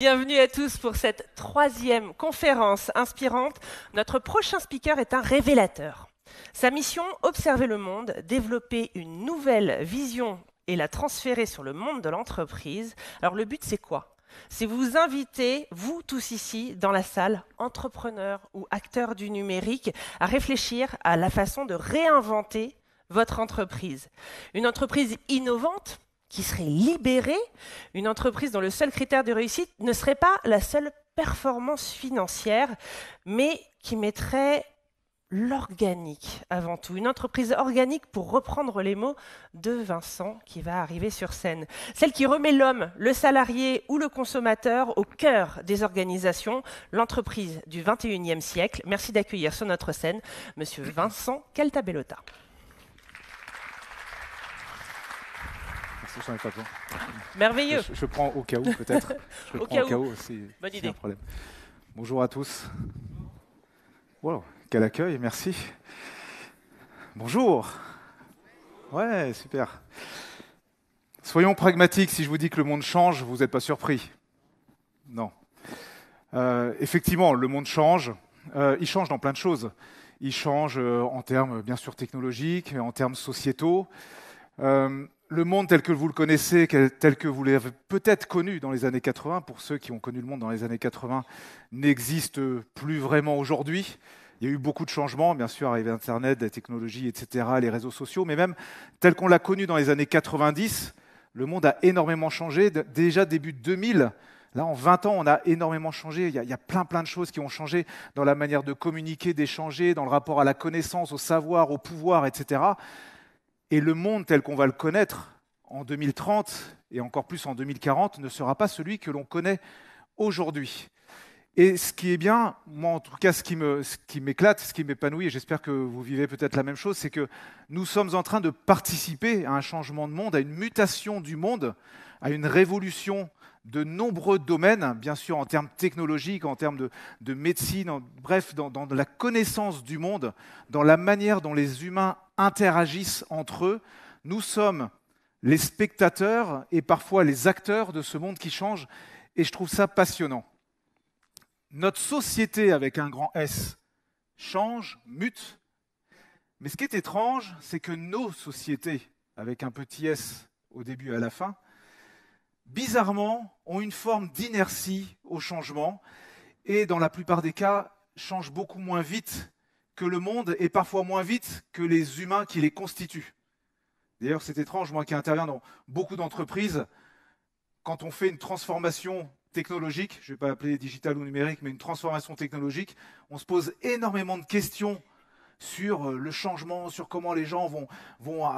Bienvenue à tous pour cette troisième conférence inspirante. Notre prochain speaker est un révélateur. Sa mission, observer le monde, développer une nouvelle vision et la transférer sur le monde de l'entreprise. Alors le but, c'est quoi? C'est vous inviter, vous tous ici, dans la salle, entrepreneurs ou acteurs du numérique, à réfléchir à la façon de réinventer votre entreprise. Une entreprise innovante qui serait libérée, une entreprise dont le seul critère de réussite ne serait pas la seule performance financière, mais qui mettrait l'organique avant tout. Une entreprise organique, pour reprendre les mots de Vincent qui va arriver sur scène. Celle qui remet l'homme, le salarié ou le consommateur au cœur des organisations, l'entreprise du 21e siècle. Merci d'accueillir sur notre scène Monsieur Vincent Caltabellota. J'en ai pas besoin. Merveilleux. Je prends au cas où, peut-être. Je Au prends cas où. aussi. Bonne idée. Un problème. Bonjour à tous. Wow, quel accueil, merci. Bonjour. Ouais, super. Soyons pragmatiques, si je vous dis que le monde change, vous n'êtes pas surpris. Non. Effectivement, le monde change. Il change dans plein de choses. Il change en termes, bien sûr, technologiques, en termes sociétaux. Le monde tel que vous le connaissez, tel que vous l'avez peut-être connu dans les années 80, pour ceux qui ont connu le monde dans les années 80, n'existe plus vraiment aujourd'hui. Il y a eu beaucoup de changements, bien sûr, arrivée Internet, la technologie, etc., les réseaux sociaux, mais même tel qu'on l'a connu dans les années 90, le monde a énormément changé. Déjà début 2000, là, en 20 ans, on a énormément changé. Il y a plein de choses qui ont changé dans la manière de communiquer, d'échanger, dans le rapport à la connaissance, au savoir, au pouvoir, etc. Et le monde tel qu'on va le connaître en 2030 et encore plus en 2040 ne sera pas celui que l'on connaît aujourd'hui. Et ce qui est bien, moi en tout cas ce qui m'éclate, ce qui m'épanouit, et j'espère que vous vivez peut-être la même chose, c'est que nous sommes en train de participer à un changement de monde, à une mutation du monde, à une révolution de nombreux domaines, bien sûr en termes technologiques, en termes de médecine, bref, dans la connaissance du monde, dans la manière dont les humains interagissent entre eux. Nous sommes les spectateurs et parfois les acteurs de ce monde qui change, et je trouve ça passionnant. Notre société, avec un grand S, change, mute, mais ce qui est étrange, c'est que nos sociétés, avec un petit S au début et à la fin, bizarrement, ont une forme d'inertie au changement et, dans la plupart des cas, changent beaucoup moins vite que le monde et parfois moins vite que les humains qui les constituent. D'ailleurs, c'est étrange, moi qui interviens dans beaucoup d'entreprises, quand on fait une transformation technologique, je ne vais pas l'appeler digitale ou numérique, mais une transformation technologique, on se pose énormément de questions sur le changement, sur comment les gens vont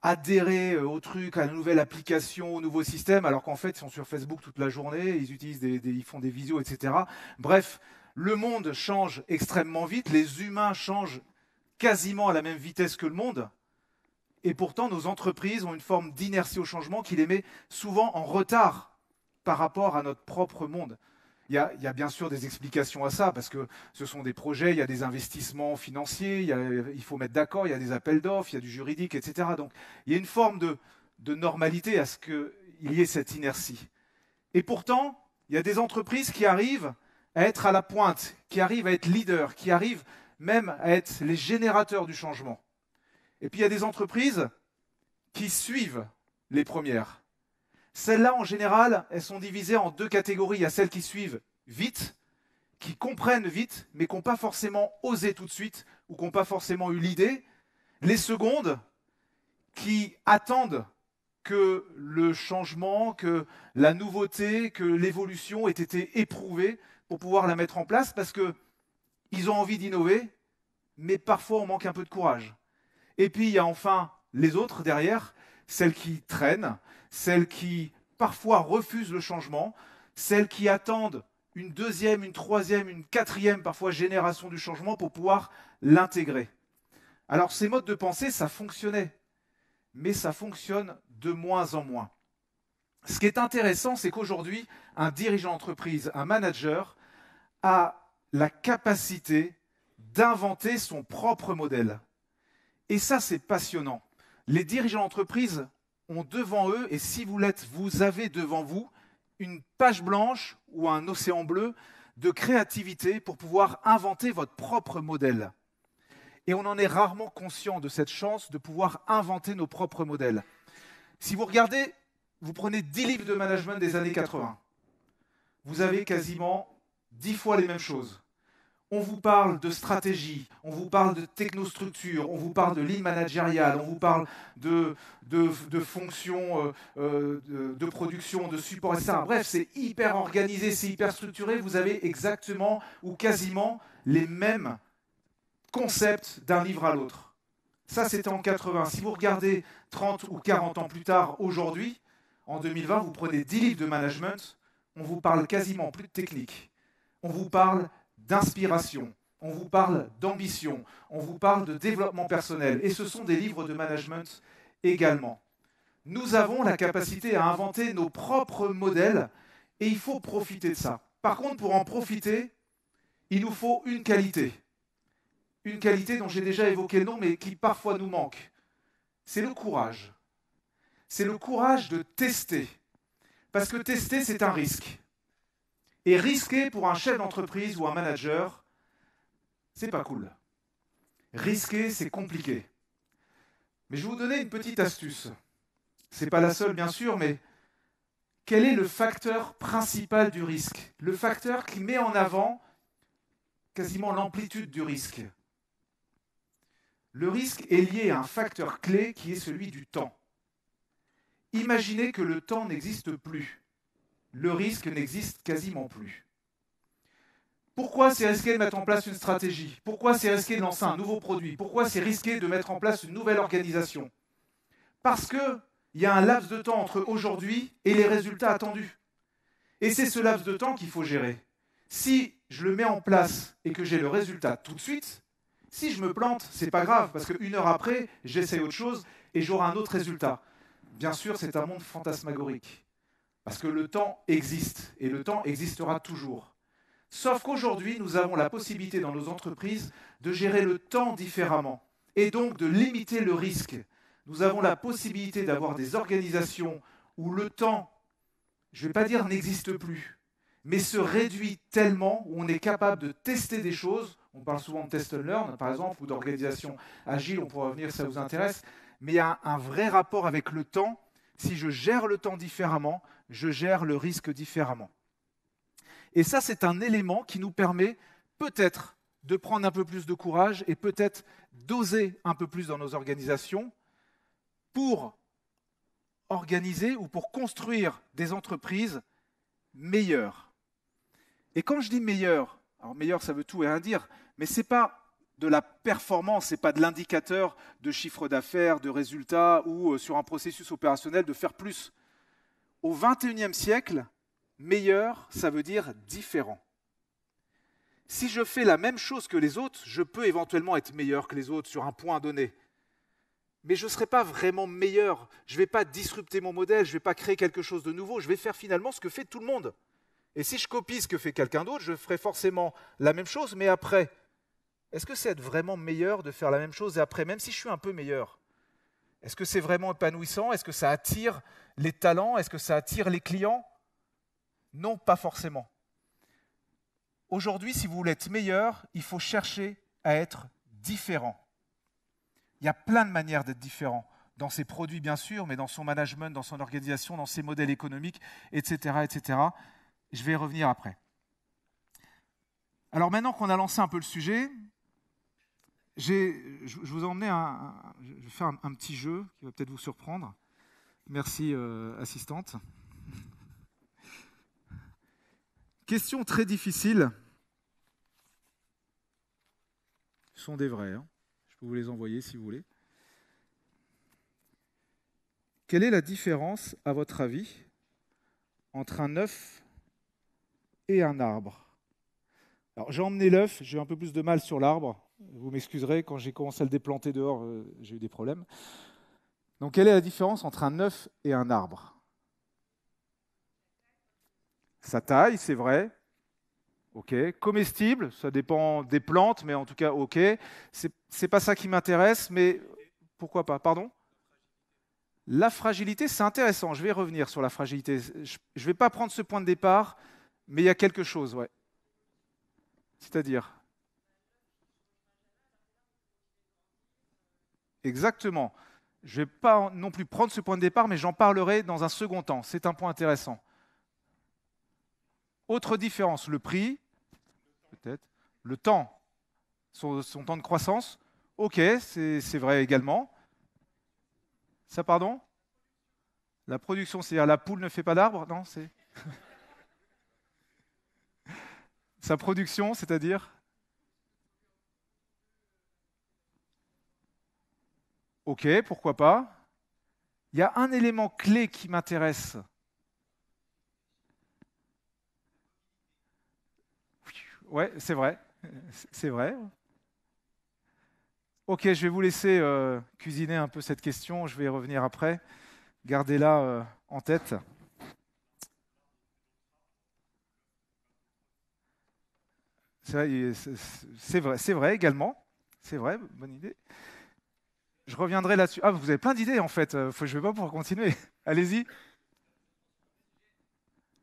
adhérer au truc, à la nouvelle application, au nouveau système, alors qu'en fait, ils sont sur Facebook toute la journée, ils utilisent ils font des visios, etc. Bref, le monde change extrêmement vite, les humains changent quasiment à la même vitesse que le monde, et pourtant, nos entreprises ont une forme d'inertie au changement qui les met souvent en retard par rapport à notre propre monde. Il y a bien sûr des explications à ça, parce que ce sont des projets, il y a des investissements financiers, il faut mettre d'accord, il y a des appels d'offres, il y a du juridique, etc. Donc il y a une forme de normalité à ce qu'il y ait cette inertie. Et pourtant, il y a des entreprises qui arrivent à être à la pointe, qui arrivent à être leaders, qui arrivent même à être les générateurs du changement. Et puis il y a des entreprises qui suivent les premières. Celles-là, en général, elles sont divisées en deux catégories. Il y a celles qui suivent vite, qui comprennent vite, mais qui n'ont pas forcément osé tout de suite, ou qui n'ont pas forcément eu l'idée. Les secondes, qui attendent que le changement, que la nouveauté, que l'évolution ait été éprouvée pour pouvoir la mettre en place, parce qu'ils ont envie d'innover, mais parfois on manque un peu de courage. Et puis il y a enfin les autres derrière, celles qui traînent, celles qui parfois refusent le changement, celles qui attendent une deuxième, une troisième, une quatrième parfois génération du changement pour pouvoir l'intégrer. Alors ces modes de pensée, ça fonctionnait, mais ça fonctionne de moins en moins. Ce qui est intéressant, c'est qu'aujourd'hui, un dirigeant d'entreprise, un manager, a la capacité d'inventer son propre modèle. Et ça, c'est passionnant. Les dirigeants d'entreprise ont devant eux, et si vous l'êtes, vous avez devant vous une page blanche ou un océan bleu de créativité pour pouvoir inventer votre propre modèle. Et on en est rarement conscient de cette chance de pouvoir inventer nos propres modèles. Si vous regardez, vous prenez 10 livres de management des années 80, vous avez quasiment 10 fois les mêmes choses. On vous parle de stratégie, on vous parle de technostructure, on vous parle de ligne managériale, on vous parle de fonctions de production, de support, etc. Bref, c'est hyper organisé, c'est hyper structuré. Vous avez exactement ou quasiment les mêmes concepts d'un livre à l'autre. Ça, c'était en 80. Si vous regardez 30 ou 40 ans plus tard, aujourd'hui, en 2020, vous prenez 10 livres de management, on vous parle quasiment plus de technique. On vous parle d'inspiration, on vous parle d'ambition, on vous parle de développement personnel. Et ce sont des livres de management également. Nous avons la capacité à inventer nos propres modèles et il faut profiter de ça. Par contre, pour en profiter, il nous faut une qualité. Une qualité dont j'ai déjà évoqué le nom, mais qui parfois nous manque. C'est le courage. C'est le courage de tester. Parce que tester, c'est un risque. Et risquer pour un chef d'entreprise ou un manager, c'est pas cool. Risquer, c'est compliqué. Mais je vais vous donner une petite astuce. C'est pas la seule, bien sûr, mais quel est le facteur principal du risque? Le facteur qui met en avant quasiment l'amplitude du risque. Le risque est lié à un facteur clé qui est celui du temps. Imaginez que le temps n'existe plus. Le risque n'existe quasiment plus. Pourquoi c'est risqué de mettre en place une stratégie? Pourquoi c'est risqué de lancer un nouveau produit? Pourquoi c'est risqué de mettre en place une nouvelle organisation? Parce qu'il y a un laps de temps entre aujourd'hui et les résultats attendus. Et c'est ce laps de temps qu'il faut gérer. Si je le mets en place et que j'ai le résultat tout de suite, si je me plante, c'est pas grave, parce qu'une heure après, j'essaie autre chose et j'aurai un autre résultat. Bien sûr, c'est un monde fantasmagorique. Parce que le temps existe, et le temps existera toujours. Sauf qu'aujourd'hui, nous avons la possibilité dans nos entreprises de gérer le temps différemment, et donc de limiter le risque. Nous avons la possibilité d'avoir des organisations où le temps, je ne vais pas dire n'existe plus, mais se réduit tellement, où on est capable de tester des choses. On parle souvent de test and learn, par exemple, ou d'organisation agile, on pourra revenir si ça vous intéresse, mais il y a un vrai rapport avec le temps. Si je gère le temps différemment, je gère le risque différemment. Et ça, c'est un élément qui nous permet peut-être de prendre un peu plus de courage et peut-être d'oser un peu plus dans nos organisations pour organiser ou pour construire des entreprises meilleures. Et quand je dis meilleures, alors meilleur ça veut tout et rien dire, mais ce n'est pas de la performance, ce n'est pas de l'indicateur de chiffre d'affaires, de résultats ou sur un processus opérationnel de faire plus. Au XXIe siècle, meilleur, ça veut dire différent. Si je fais la même chose que les autres, je peux éventuellement être meilleur que les autres sur un point donné. Mais je ne serai pas vraiment meilleur. Je ne vais pas disrupter mon modèle, je ne vais pas créer quelque chose de nouveau. Je vais faire finalement ce que fait tout le monde. Et si je copie ce que fait quelqu'un d'autre, je ferai forcément la même chose, mais après. Est-ce que c'est être vraiment meilleur de faire la même chose et après, même si je suis un peu meilleur? Est-ce que c'est vraiment épanouissant? Est-ce que ça attire les talents? Est-ce que ça attire les clients? Non, pas forcément. Aujourd'hui, si vous voulez être meilleur, il faut chercher à être différent. Il y a plein de manières d'être différent. Dans ses produits, bien sûr, mais dans son management, dans son organisation, dans ses modèles économiques, etc., etc. Je vais y revenir après. Alors maintenant qu'on a lancé un peu le sujet, je vous ai emmené je vais faire un petit jeu qui va peut-être vous surprendre. Merci, assistante. Question très difficile. Ce sont des vrais. Hein. Je peux vous les envoyer si vous voulez. Quelle est la différence, à votre avis, entre un œuf et un arbre? Alors, j'ai emmené l'œuf, j'ai eu un peu plus de mal sur l'arbre. Vous m'excuserez, quand j'ai commencé à le déplanter dehors, j'ai eu des problèmes. Donc, quelle est la différence entre un œuf et un arbre? Sa taille, c'est vrai. Ok. Comestible, ça dépend des plantes, mais en tout cas, ok. C'est pas ça qui m'intéresse, mais pourquoi pas? Pardon? La fragilité, c'est intéressant. Je vais revenir sur la fragilité. Je ne vais pas prendre ce point de départ, mais il y a quelque chose, ouais. C'est-à-dire, exactement. Je ne vais pas non plus prendre ce point de départ, mais j'en parlerai dans un second temps. C'est un point intéressant. Autre différence, le prix, peut-être, le temps, son temps de croissance. Ok, c'est vrai également. Ça, pardon? La production, c'est-à-dire la poule ne fait pas d'arbre? Non, c'est... Sa production, c'est-à-dire? Ok, pourquoi pas? Il y a un élément clé qui m'intéresse. Ouais, c'est vrai. C'est vrai. Ok, je vais vous laisser cuisiner un peu cette question. Je vais y revenir après. Gardez-la en tête. C'est vrai également. C'est vrai, bonne idée. Je reviendrai là-dessus. Ah, vous avez plein d'idées en fait. Je ne vais pas pouvoir continuer. Allez-y.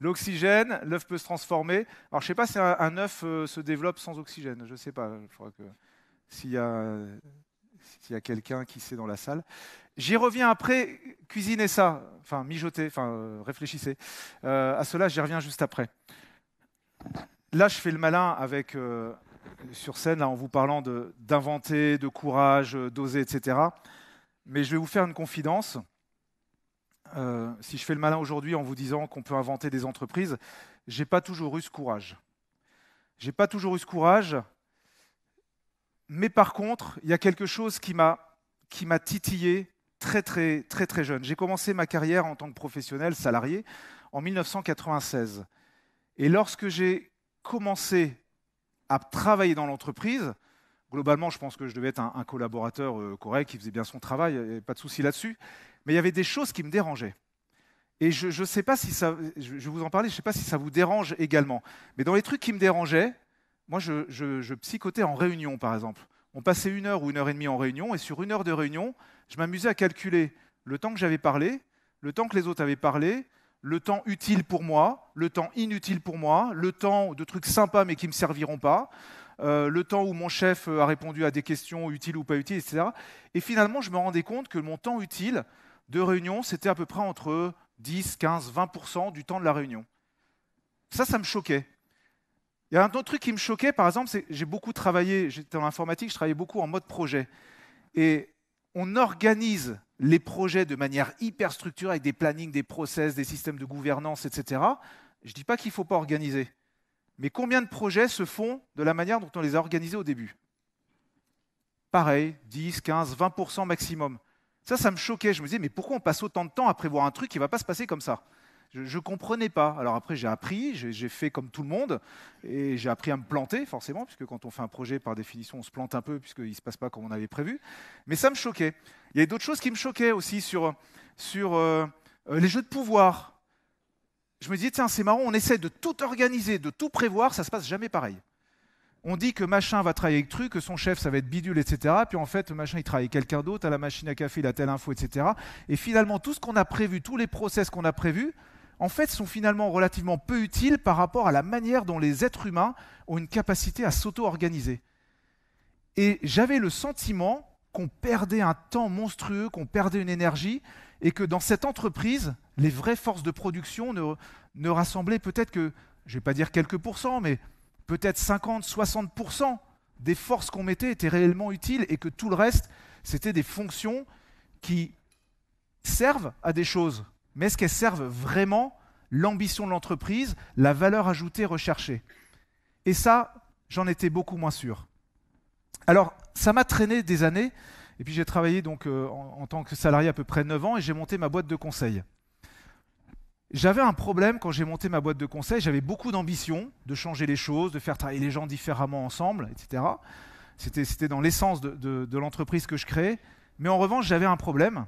L'oxygène, l'œuf peut se transformer. Alors, je ne sais pas si un œuf se développe sans oxygène. Je ne sais pas. Il faudra que s'il y a quelqu'un qui sait dans la salle. J'y reviens après. Cuisinez ça. Enfin, mijotez. Enfin, réfléchissez. À cela, j'y reviens juste après. Là, je fais le malin avec sur scène, là, en vous parlant d'inventer, de courage, d'oser, etc. Mais je vais vous faire une confidence. Si je fais le malin aujourd'hui en vous disant qu'on peut inventer des entreprises, j'ai pas toujours eu ce courage. J'ai pas toujours eu ce courage, mais par contre, il y a quelque chose qui m'a titillé très très très très jeune. J'ai commencé ma carrière en tant que professionnel salarié en 1996. Et lorsque j'ai commencé à travailler dans l'entreprise, globalement, je pense que je devais être un collaborateur correct, qui faisait bien son travail, il n'y avait pas de souci là-dessus. Mais il y avait des choses qui me dérangeaient. Et je ne sais pas si ça, je vais vous en parler, je ne sais pas si ça vous dérange également. Mais dans les trucs qui me dérangeaient, moi, je psychotais en réunion, par exemple. On passait 1 heure ou 1 heure et demie en réunion, et sur 1 heure de réunion, je m'amusais à calculer le temps que j'avais parlé, le temps que les autres avaient parlé, le temps utile pour moi, le temps inutile pour moi, le temps de trucs sympas mais qui ne me serviront pas, le temps où mon chef a répondu à des questions utiles ou pas utiles, etc. Et finalement, je me rendais compte que mon temps utile de réunion, c'était à peu près entre 10, 15, 20% du temps de la réunion. Ça me choquait. Il y a un autre truc qui me choquait, par exemple, c'est que j'ai beaucoup travaillé, j'étais en informatique, je travaillais beaucoup en mode projet. Et on organise les projets de manière hyper structurée, avec des plannings, des process, des systèmes de gouvernance, etc. Je ne dis pas qu'il ne faut pas organiser. Mais combien de projets se font de la manière dont on les a organisés au début? Pareil, 10, 15, 20% maximum. Ça me choquait. Je me disais, mais pourquoi on passe autant de temps à prévoir un truc qui ne va pas se passer comme ça? Je ne comprenais pas. Alors après, j'ai appris, j'ai fait comme tout le monde, et j'ai appris à me planter, forcément, puisque quand on fait un projet, par définition, on se plante un peu, puisqu'il ne se passe pas comme on avait prévu. Mais ça me choquait. Il y a d'autres choses qui me choquaient aussi sur les jeux de pouvoir. Je me disais, tiens, c'est marrant, on essaie de tout organiser, de tout prévoir, ça ne se passe jamais pareil. On dit que machin va travailler avec truc, que son chef, ça va être bidule, etc. Puis en fait, machin, il travaille avec quelqu'un d'autre, à la machine à café, il a telle info, etc. Et finalement, tout ce qu'on a prévu, tous les process qu'on a prévus, en fait, sont finalement relativement peu utiles par rapport à la manière dont les êtres humains ont une capacité à s'auto-organiser. Et j'avais le sentiment qu'on perdait un temps monstrueux, qu'on perdait une énergie, et que dans cette entreprise, les vraies forces de production ne rassemblaient peut-être que, je ne vais pas dire quelques pourcents, mais peut-être 50, 60% des forces qu'on mettait étaient réellement utiles, et que tout le reste, c'était des fonctions qui servent à des choses. Mais est-ce qu'elles servent vraiment l'ambition de l'entreprise, la valeur ajoutée recherchée? Et ça, j'en étais beaucoup moins sûr. Alors, ça m'a traîné des années, et puis j'ai travaillé donc en tant que salarié à peu près 9 ans, et j'ai monté ma boîte de conseil. J'avais un problème quand j'ai monté ma boîte de conseil, j'avais beaucoup d'ambition de changer les choses, de faire travailler les gens différemment ensemble, etc. C'était dans l'essence de l'entreprise que je créais. Mais en revanche, j'avais un problème,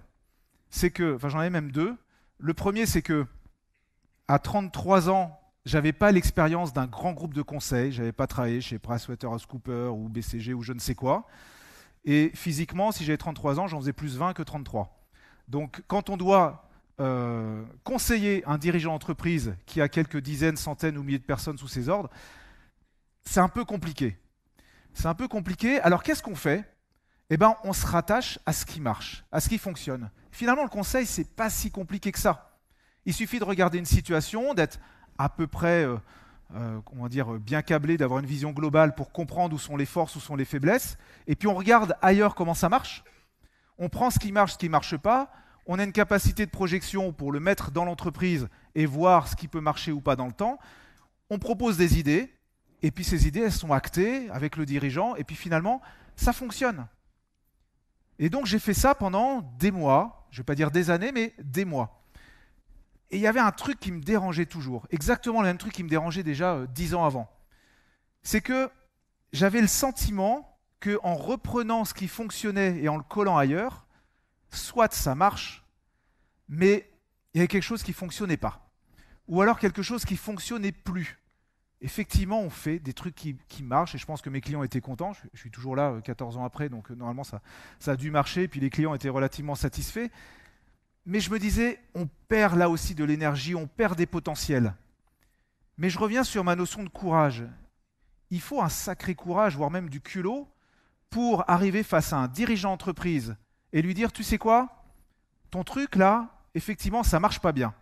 c'est que, enfin j'en avais même deux. Le premier, c'est que à 33 ans, j'avais pas l'expérience d'un grand groupe de conseil, j'avais pas travaillé chez PricewaterhouseCoopers ou BCG ou je ne sais quoi. Et physiquement, si j'avais 33 ans, j'en faisais plus 20 que 33. Donc, quand on doit conseiller un dirigeant d'entreprise qui a quelques dizaines, centaines ou milliers de personnes sous ses ordres, c'est un peu compliqué. C'est un peu compliqué. Alors, qu'est-ce qu'on fait? Eh bien, on se rattache à ce qui marche, à ce qui fonctionne. Finalement, le conseil, c'est pas si compliqué que ça. Il suffit de regarder une situation, d'être à peu près bien câblé, d'avoir une vision globale pour comprendre où sont les forces, où sont les faiblesses. Et puis, on regarde ailleurs comment ça marche. On prend ce qui marche pas. On a une capacité de projection pour le mettre dans l'entreprise et voir ce qui peut marcher ou pas dans le temps. On propose des idées, et puis ces idées, elles sont actées avec le dirigeant, et puis finalement, ça fonctionne. Et donc j'ai fait ça pendant des mois, je ne vais pas dire des années, mais des mois. Et il y avait un truc qui me dérangeait toujours, exactement le même truc qui me dérangeait déjà 10 ans avant. C'est que j'avais le sentiment qu'en reprenant ce qui fonctionnait et en le collant ailleurs, soit ça marche, mais il y avait quelque chose qui ne fonctionnait pas. Ou alors quelque chose qui ne fonctionnait plus. Effectivement, on fait des trucs qui marchent, et je pense que mes clients étaient contents. Je suis toujours là 14 ans après, donc normalement ça a dû marcher, puis les clients étaient relativement satisfaits. Mais je me disais, on perd là aussi de l'énergie, on perd des potentiels. Mais je reviens sur ma notion de courage. Il faut un sacré courage, voire même du culot, pour arriver face à un dirigeant d'entreprise et lui dire, tu sais quoi, ton truc là, effectivement, ça marche pas bien.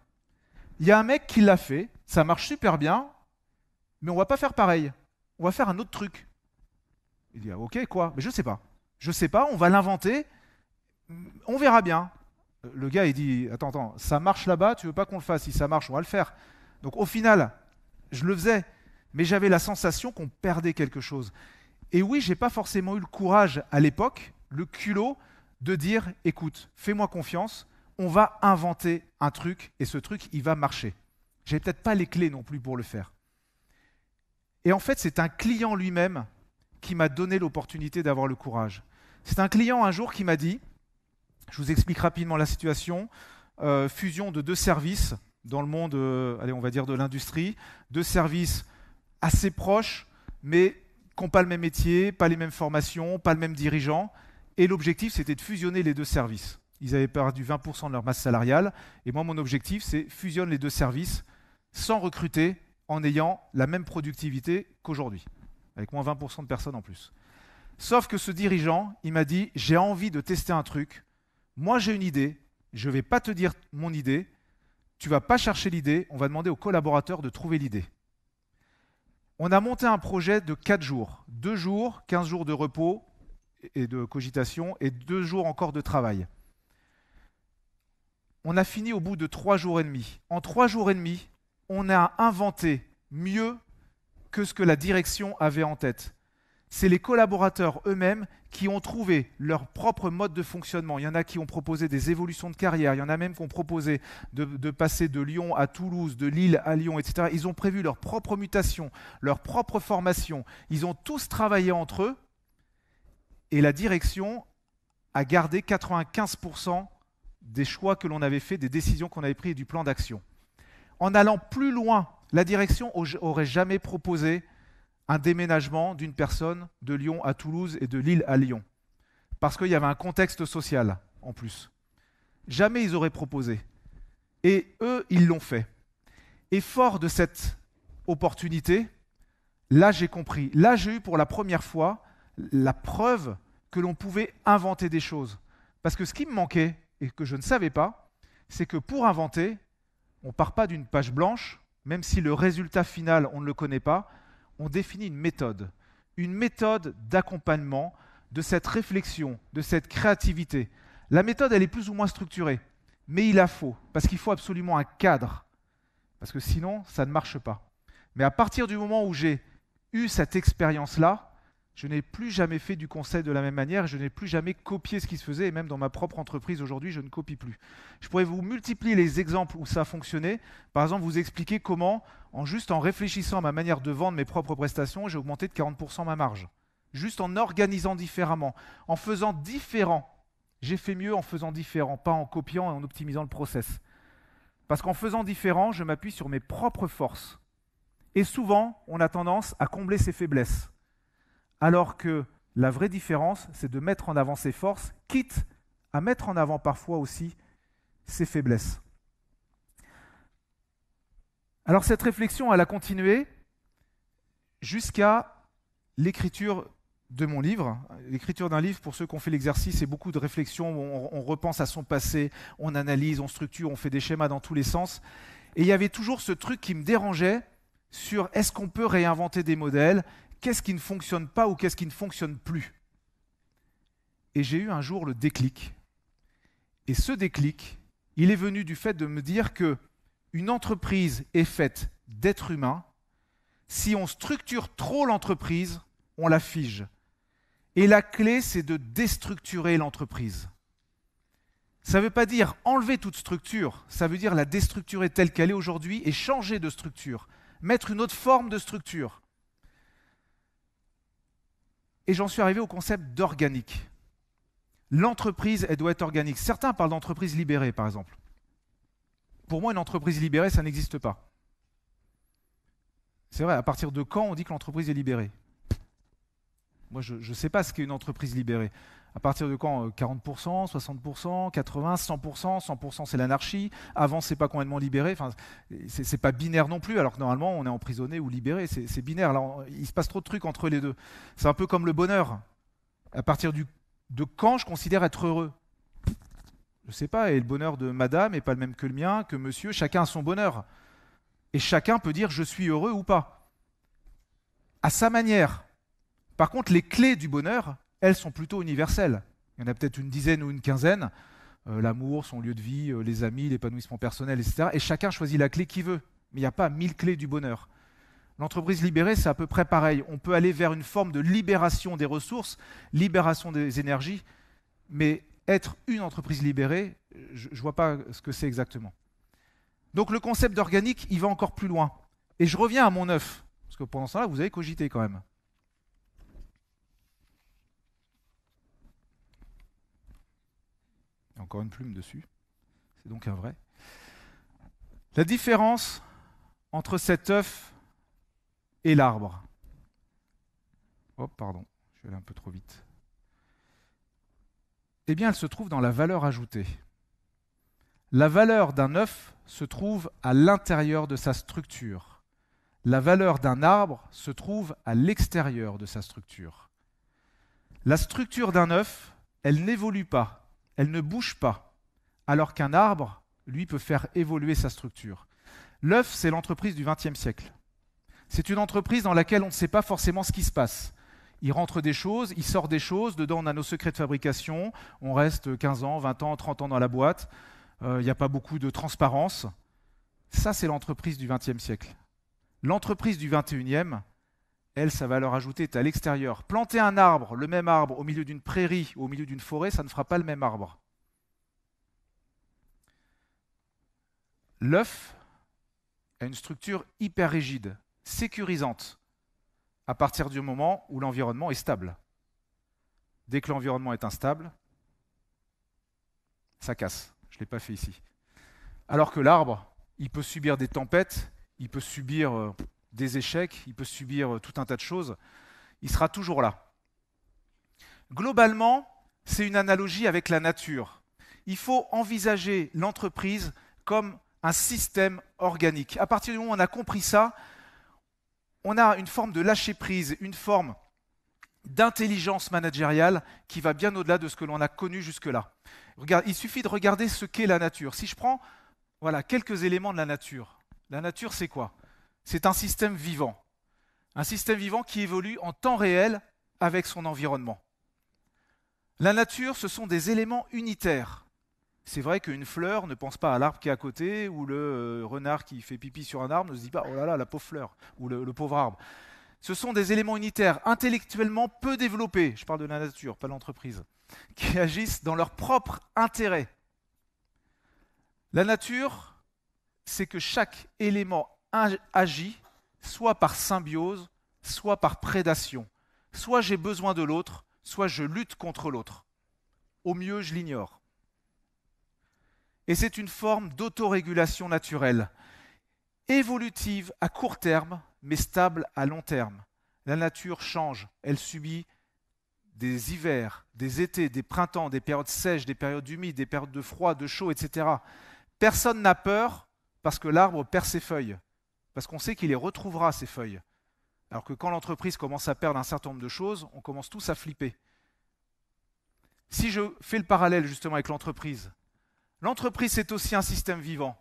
Il y a un mec qui l'a fait, ça marche super bien, mais on va pas faire pareil. On va faire un autre truc. Il dit, ah, ok, quoi? Mais je sais pas. Je sais pas, on va l'inventer, on verra bien. Le gars, il dit, attends, ça marche là-bas, tu veux pas qu'on le fasse? Si ça marche, on va le faire. Donc au final, je le faisais, mais j'avais la sensation qu'on perdait quelque chose. Et oui, j'ai pas forcément eu le courage à l'époque, le culot, de dire, écoute, fais-moi confiance, on va inventer un truc, et ce truc, il va marcher. J'avais peut-être pas les clés non plus pour le faire. Et en fait, c'est un client lui-même qui m'a donné l'opportunité d'avoir le courage. C'est un client un jour qui m'a dit, je vous explique rapidement la situation, fusion de deux services dans le monde, on va dire de l'industrie, deux services assez proches, mais qui n'ont pas le même métier, pas les mêmes formations, pas le même dirigeant. Et l'objectif, c'était de fusionner les deux services. Ils avaient perdu 20% de leur masse salariale. Et moi, mon objectif, c'est fusionner les deux services sans recruter, en ayant la même productivité qu'aujourd'hui, avec moins 20% de personnes en plus. Sauf que ce dirigeant, il m'a dit, j'ai envie de tester un truc. Moi, j'ai une idée. Je ne vais pas te dire mon idée. Tu ne vas pas chercher l'idée. On va demander aux collaborateurs de trouver l'idée. On a monté un projet de 4 jours. 2 jours, 15 jours de repos et de cogitation et 2 jours encore de travail. On a fini au bout de 3 jours et demi. En 3 jours et demi, on a inventé mieux que ce que la direction avait en tête. C'est les collaborateurs eux-mêmes qui ont trouvé leur propre mode de fonctionnement. Il y en a qui ont proposé des évolutions de carrière, il y en a même qui ont proposé de passer de Lyon à Toulouse, de Lille à Lyon, etc. Ils ont prévu leur propre mutation, leur propre formation. Ils ont tous travaillé entre eux et la direction a gardé 95% des choix que l'on avait faits, des décisions qu'on avait prises et du plan d'action. En allant plus loin, la direction n'aurait jamais proposé un déménagement d'une personne de Lyon à Toulouse et de Lille à Lyon. Parce qu'il y avait un contexte social en plus. Jamais ils auraient proposé. Et eux, ils l'ont fait. Et fort de cette opportunité, là j'ai compris. Là j'ai eu pour la première fois la preuve que l'on pouvait inventer des choses. Parce que ce qui me manquait, et que je ne savais pas, c'est que pour inventer, on ne part pas d'une page blanche, même si le résultat final, on ne le connaît pas, on définit une méthode d'accompagnement de cette réflexion, de cette créativité. La méthode, elle est plus ou moins structurée, mais il la faut, parce qu'il faut absolument un cadre, parce que sinon, ça ne marche pas. Mais à partir du moment où j'ai eu cette expérience-là, je n'ai plus jamais fait du conseil de la même manière, je n'ai plus jamais copié ce qui se faisait, et même dans ma propre entreprise aujourd'hui, je ne copie plus. Je pourrais vous multiplier les exemples où ça a fonctionné. Par exemple, vous expliquer comment, en réfléchissant à ma manière de vendre mes propres prestations, j'ai augmenté de 40% ma marge. Juste en organisant différemment, en faisant différent. J'ai fait mieux en faisant différent, pas en copiant et en optimisant le process. Parce qu'en faisant différent, je m'appuie sur mes propres forces. Et souvent, on a tendance à combler ses faiblesses. Alors que la vraie différence, c'est de mettre en avant ses forces, quitte à mettre en avant parfois aussi ses faiblesses. Alors cette réflexion, elle a continué jusqu'à l'écriture de mon livre. L'écriture d'un livre, pour ceux qui ont fait l'exercice, c'est beaucoup de réflexion, on repense à son passé, on analyse, on structure, on fait des schémas dans tous les sens. Et il y avait toujours ce truc qui me dérangeait sur est-ce qu'on peut réinventer des modèles, qu'est-ce qui ne fonctionne pas ou qu'est-ce qui ne fonctionne plus. Et j'ai eu un jour le déclic. Et ce déclic, il est venu du fait de me dire que une entreprise est faite d'êtres humains. Si on structure trop l'entreprise, on la fige. Et la clé, c'est de déstructurer l'entreprise. Ça ne veut pas dire enlever toute structure, ça veut dire la déstructurer telle qu'elle est aujourd'hui et changer de structure, mettre une autre forme de structure. Et j'en suis arrivé au concept d'organique. L'entreprise, elle doit être organique. Certains parlent d'entreprise libérée, par exemple. Pour moi, une entreprise libérée, ça n'existe pas. C'est vrai, à partir de quand on dit que l'entreprise est libérée? Moi, je ne sais pas ce qu'est une entreprise libérée. À partir de quand 40%, 60%, 80%, 100%, 100% c'est l'anarchie. Avant, c'est pas complètement libéré. Enfin, c'est pas binaire non plus, alors que normalement, on est emprisonné ou libéré. C'est binaire. Là, il se passe trop de trucs entre les deux. C'est un peu comme le bonheur. À partir de quand je considère être heureux? Je ne sais pas. Et le bonheur de madame n'est pas le même que le mien, que monsieur. Chacun a son bonheur. Et chacun peut dire je suis heureux ou pas. À sa manière. Par contre, les clés du bonheur, elles sont plutôt universelles. Il y en a peut-être une dizaine ou une quinzaine. L'amour, son lieu de vie, les amis, l'épanouissement personnel, etc. Et chacun choisit la clé qu'il veut. Mais il n'y a pas 1000 clés du bonheur. L'entreprise libérée, c'est à peu près pareil. On peut aller vers une forme de libération des ressources, libération des énergies, mais être une entreprise libérée, je ne vois pas ce que c'est exactement. Donc le concept d'organique, il va encore plus loin. Et je reviens à mon œuf, parce que pendant ce temps-là, vous avez cogité quand même. Il y a encore une plume dessus, c'est donc un vrai. La différence entre cet œuf et l'arbre. Oh, pardon, je suis allé un peu trop vite. Eh bien, elle se trouve dans la valeur ajoutée. La valeur d'un œuf se trouve à l'intérieur de sa structure. La valeur d'un arbre se trouve à l'extérieur de sa structure. La structure d'un œuf, elle n'évolue pas. Elle ne bouge pas, alors qu'un arbre, lui, peut faire évoluer sa structure. L'œuf, c'est l'entreprise du XXe siècle. C'est une entreprise dans laquelle on ne sait pas forcément ce qui se passe. Il rentre des choses, il sort des choses, dedans on a nos secrets de fabrication, on reste 15 ans, 20 ans, 30 ans dans la boîte, il n'y a pas beaucoup de transparence. Ça, c'est l'entreprise du XXe siècle. L'entreprise du XXIe, elle, sa valeur ajoutée est à l'extérieur. Planter un arbre, le même arbre, au milieu d'une prairie ou au milieu d'une forêt, ça ne fera pas le même arbre. L'œuf a une structure hyper rigide, sécurisante, à partir du moment où l'environnement est stable. Dès que l'environnement est instable, ça casse. Je ne l'ai pas fait ici. Alors que l'arbre, il peut subir des tempêtes, il peut subir des échecs, il peut subir tout un tas de choses, il sera toujours là. Globalement, c'est une analogie avec la nature. Il faut envisager l'entreprise comme un système organique. À partir du moment où on a compris ça, on a une forme de lâcher-prise, une forme d'intelligence managériale qui va bien au-delà de ce que l'on a connu jusque-là. Il suffit de regarder ce qu'est la nature. Si je prends quelques éléments de la nature c'est quoi? C'est un système vivant. Un système vivant qui évolue en temps réel avec son environnement. La nature, ce sont des éléments unitaires. C'est vrai qu'une fleur ne pense pas à l'arbre qui est à côté, ou le renard qui fait pipi sur un arbre ne se dit pas « oh là là, la pauvre fleur » ou le pauvre arbre. Ce sont des éléments unitaires, intellectuellement peu développés, je parle de la nature, pas de l'entreprise, qui agissent dans leur propre intérêt. La nature, c'est que chaque élément agit soit par symbiose, soit par prédation. Soit j'ai besoin de l'autre, soit je lutte contre l'autre. Au mieux, je l'ignore. Et c'est une forme d'autorégulation naturelle, évolutive à court terme, mais stable à long terme. La nature change, elle subit des hivers, des étés, des printemps, des périodes sèches, des périodes humides, des périodes de froid, de chaud, etc. Personne n'a peur parce que l'arbre perd ses feuilles, parce qu'on sait qu'il les retrouvera, ces feuilles. Alors que quand l'entreprise commence à perdre un certain nombre de choses, on commence tous à flipper. Si je fais le parallèle justement avec l'entreprise, l'entreprise c'est aussi un système vivant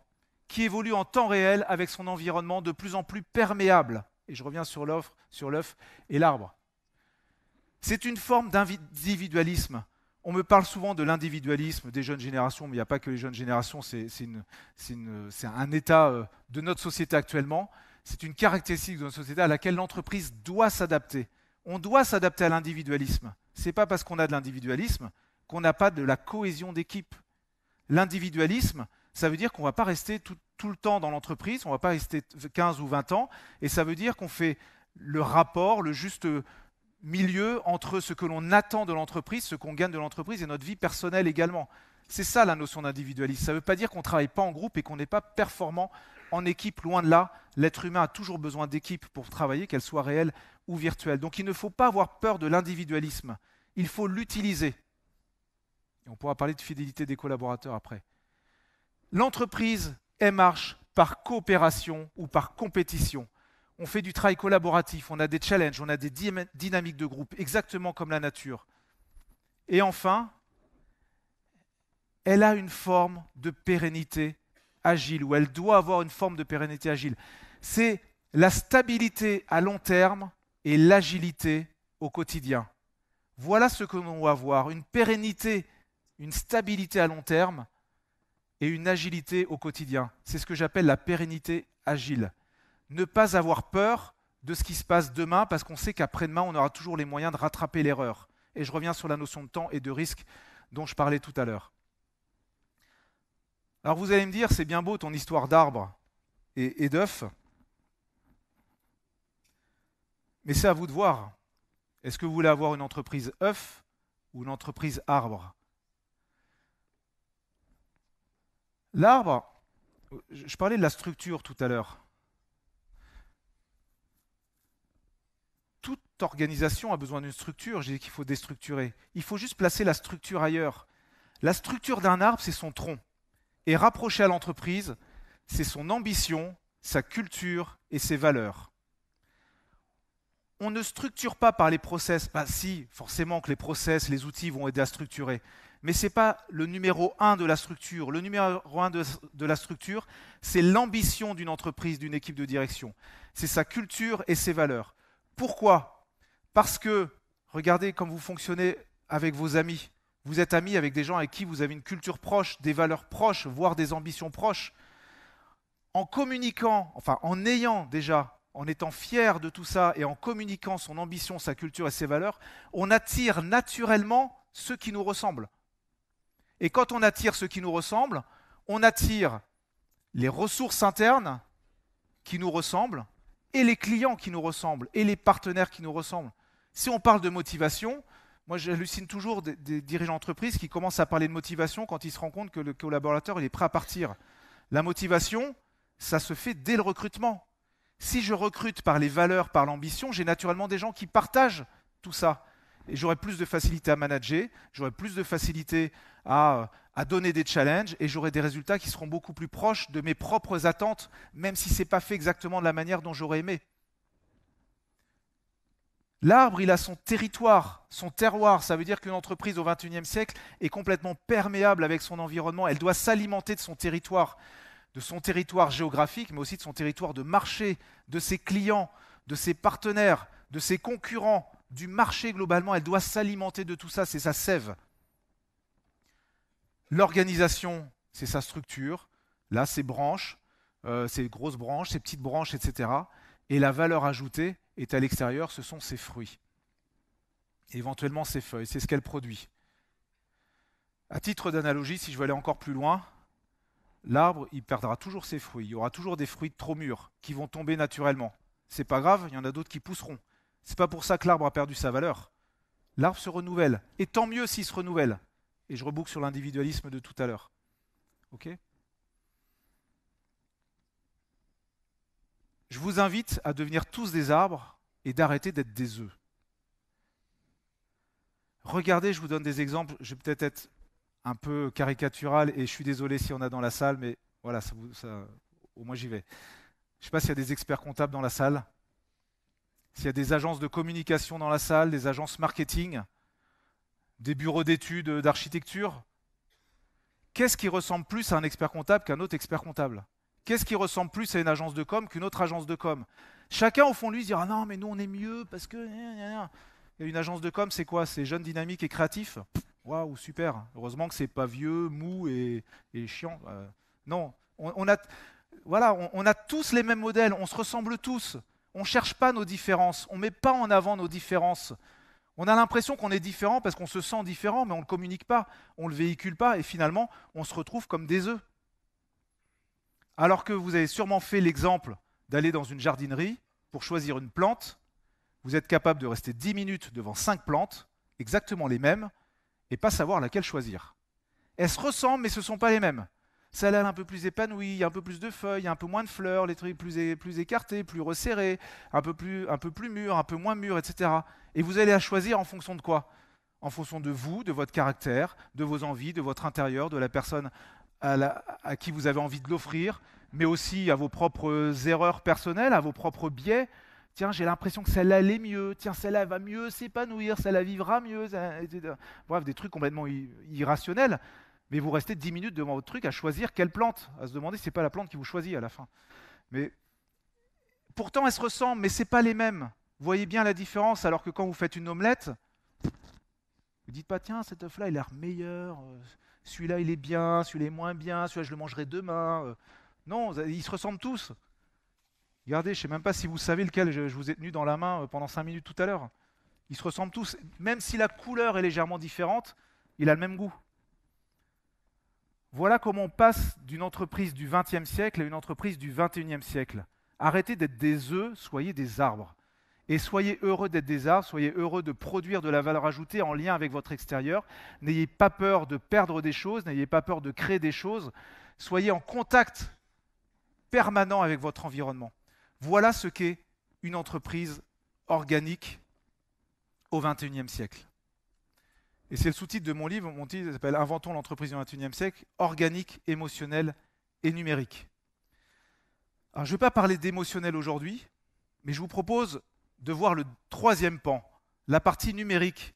qui évolue en temps réel avec son environnement de plus en plus perméable. Et je reviens sur l'œuf et l'arbre. C'est une forme d'individualisme. On me parle souvent de l'individualisme des jeunes générations, mais il n'y a pas que les jeunes générations, c'est un état de notre société actuellement. C'est une caractéristique de notre société à laquelle l'entreprise doit s'adapter. On doit s'adapter à l'individualisme. Ce n'est pas parce qu'on a de l'individualisme qu'on n'a pas de la cohésion d'équipe. L'individualisme, ça veut dire qu'on ne va pas rester tout le temps dans l'entreprise, on ne va pas rester 15 ou 20 ans, et ça veut dire qu'on fait le rapport, le juste milieu entre ce que l'on attend de l'entreprise, ce qu'on gagne de l'entreprise et notre vie personnelle également. C'est ça la notion d'individualisme. Ça ne veut pas dire qu'on ne travaille pas en groupe et qu'on n'est pas performant en équipe, loin de là. L'être humain a toujours besoin d'équipe pour travailler, qu'elle soit réelle ou virtuelle. Donc il ne faut pas avoir peur de l'individualisme. Il faut l'utiliser. Et on pourra parler de fidélité des collaborateurs après. L'entreprise, elle marche par coopération ou par compétition. On fait du travail collaboratif, on a des challenges, on a des dynamiques de groupe, exactement comme la nature. Et enfin, elle a une forme de pérennité agile, ou elle doit avoir une forme de pérennité agile. C'est la stabilité à long terme et l'agilité au quotidien. Voilà ce que l'on doit avoir, une pérennité, une stabilité à long terme et une agilité au quotidien. C'est ce que j'appelle la pérennité agile. Ne pas avoir peur de ce qui se passe demain parce qu'on sait qu'après-demain, on aura toujours les moyens de rattraper l'erreur. Et je reviens sur la notion de temps et de risque dont je parlais tout à l'heure. Alors vous allez me dire, c'est bien beau ton histoire d'arbre et d'œuf, mais c'est à vous de voir. Est-ce que vous voulez avoir une entreprise œuf ou une entreprise arbre? L'arbre, je parlais de la structure tout à l'heure. Toute organisation a besoin d'une structure. J'ai dit qu'il faut déstructurer. Il faut juste placer la structure ailleurs. La structure d'un arbre, c'est son tronc. Et rapproché à l'entreprise, c'est son ambition, sa culture et ses valeurs. On ne structure pas par les process. Bah, si, forcément que les process, les outils vont aider à structurer. Mais ce n'est pas le numéro 1 de la structure. Le numéro 1 de la structure, c'est l'ambition d'une entreprise, d'une équipe de direction. C'est sa culture et ses valeurs. Pourquoi? Parce que, regardez comme vous fonctionnez avec vos amis. Vous êtes amis avec des gens avec qui vous avez une culture proche, des valeurs proches, voire des ambitions proches. En communiquant, enfin en ayant déjà, en étant fier de tout ça et en communiquant son ambition, sa culture et ses valeurs, on attire naturellement ceux qui nous ressemblent. Et quand on attire ceux qui nous ressemblent, on attire les ressources internes qui nous ressemblent, et les clients qui nous ressemblent, et les partenaires qui nous ressemblent. Si on parle de motivation, moi j'hallucine toujours des dirigeants d'entreprise qui commencent à parler de motivation quand ils se rendent compte que le collaborateur il est prêt à partir. La motivation, ça se fait dès le recrutement. Si je recrute par les valeurs, par l'ambition, j'ai naturellement des gens qui partagent tout ça. Et j'aurai plus de facilité à manager, j'aurai plus de facilité à donner des challenges et j'aurai des résultats qui seront beaucoup plus proches de mes propres attentes, même si ce n'est pas fait exactement de la manière dont j'aurais aimé. L'arbre, il a son territoire, son terroir. Ça veut dire qu'une entreprise au XXIe siècle est complètement perméable avec son environnement. Elle doit s'alimenter de son territoire géographique, mais aussi de son territoire de marché, de ses clients, de ses partenaires, de ses concurrents, du marché globalement. Elle doit s'alimenter de tout ça, c'est sa sève. L'organisation, c'est sa structure. Là, ses branches, ses grosses branches, ses petites branches, etc. Et la valeur ajoutée est à l'extérieur, ce sont ses fruits. Et éventuellement ses feuilles, c'est ce qu'elle produit. À titre d'analogie, si je veux aller encore plus loin, l'arbre, il perdra toujours ses fruits. Il y aura toujours des fruits trop mûrs qui vont tomber naturellement. C'est pas grave, il y en a d'autres qui pousseront. C'est pas pour ça que l'arbre a perdu sa valeur. L'arbre se renouvelle. Et tant mieux s'il se renouvelle. Et je reboucle sur l'individualisme de tout à l'heure. Ok ? Je vous invite à devenir tous des arbres et d'arrêter d'être des œufs. Regardez, je vous donne des exemples. Je vais peut-être être un peu caricatural et je suis désolé s'il y en a dans la salle, mais voilà, au moins j'y vais. Je ne sais pas s'il y a des experts comptables dans la salle, s'il y a des agences de communication dans la salle, des agences marketing, des bureaux d'études d'architecture. Qu'est-ce qui ressemble plus à un expert comptable qu'un autre expert comptable? Qu'est-ce qui ressemble plus à une agence de com qu'une autre agence de com? Chacun au fond de lui se dira non mais nous on est mieux parce que... Et une agence de com c'est quoi? C'est jeune, dynamique et créatif. Waouh, super. Heureusement que c'est pas vieux, mou et chiant. Non, on a tous les mêmes modèles, on se ressemble tous. On ne cherche pas nos différences, on ne met pas en avant nos différences. On a l'impression qu'on est différent parce qu'on se sent différent, mais on ne le communique pas, on ne le véhicule pas, et finalement, on se retrouve comme des œufs. Alors que vous avez sûrement fait l'exemple d'aller dans une jardinerie pour choisir une plante, vous êtes capable de rester 10 minutes devant 5 plantes, exactement les mêmes, et pas savoir laquelle choisir. Elles se ressemblent, mais ce ne sont pas les mêmes. Celle-là est un peu plus épanouie, il y a un peu plus de feuilles, il y a un peu moins de fleurs, les trucs plus écartés, plus resserrés, un peu plus mûrs, un peu moins mûrs, etc. Et vous allez la choisir en fonction de quoi? En fonction de vous, de votre caractère, de vos envies, de votre intérieur, de la personne à qui vous avez envie de l'offrir, mais aussi à vos propres erreurs personnelles, à vos propres biais. Tiens, j'ai l'impression que celle-là, elle est mieux. Tiens, celle-là, elle va mieux s'épanouir, celle-là vivra mieux. Bref, des trucs complètement irrationnels. Mais vous restez 10 minutes devant votre truc à choisir quelle plante, à se demander si ce n'est pas la plante qui vous choisit à la fin. Mais pourtant, elles se ressemblent, mais ce n'est pas les mêmes. Vous voyez bien la différence, alors que quand vous faites une omelette, vous ne dites pas, tiens, cet œuf-là, il a l'air meilleur, celui-là, il est bien, celui-là est moins bien, celui-là, je le mangerai demain. Non, ils se ressemblent tous. Regardez, je ne sais même pas si vous savez lequel je vous ai tenu dans la main pendant 5 minutes tout à l'heure. Ils se ressemblent tous. Même si la couleur est légèrement différente, il a le même goût. Voilà comment on passe d'une entreprise du XXe siècle à une entreprise du XXIe siècle. Arrêtez d'être des œufs, soyez des arbres. Et soyez heureux d'être des arbres, soyez heureux de produire de la valeur ajoutée en lien avec votre extérieur. N'ayez pas peur de perdre des choses, n'ayez pas peur de créer des choses. Soyez en contact permanent avec votre environnement. Voilà ce qu'est une entreprise organique au XXIe siècle. Et c'est le sous-titre de mon livre. Mon titre s'appelle « Inventons l'entreprise du XXIe siècle, organique, émotionnelle et numérique ». Alors, je ne vais pas parler d'émotionnel aujourd'hui, mais je vous propose de voir le troisième pan, la partie numérique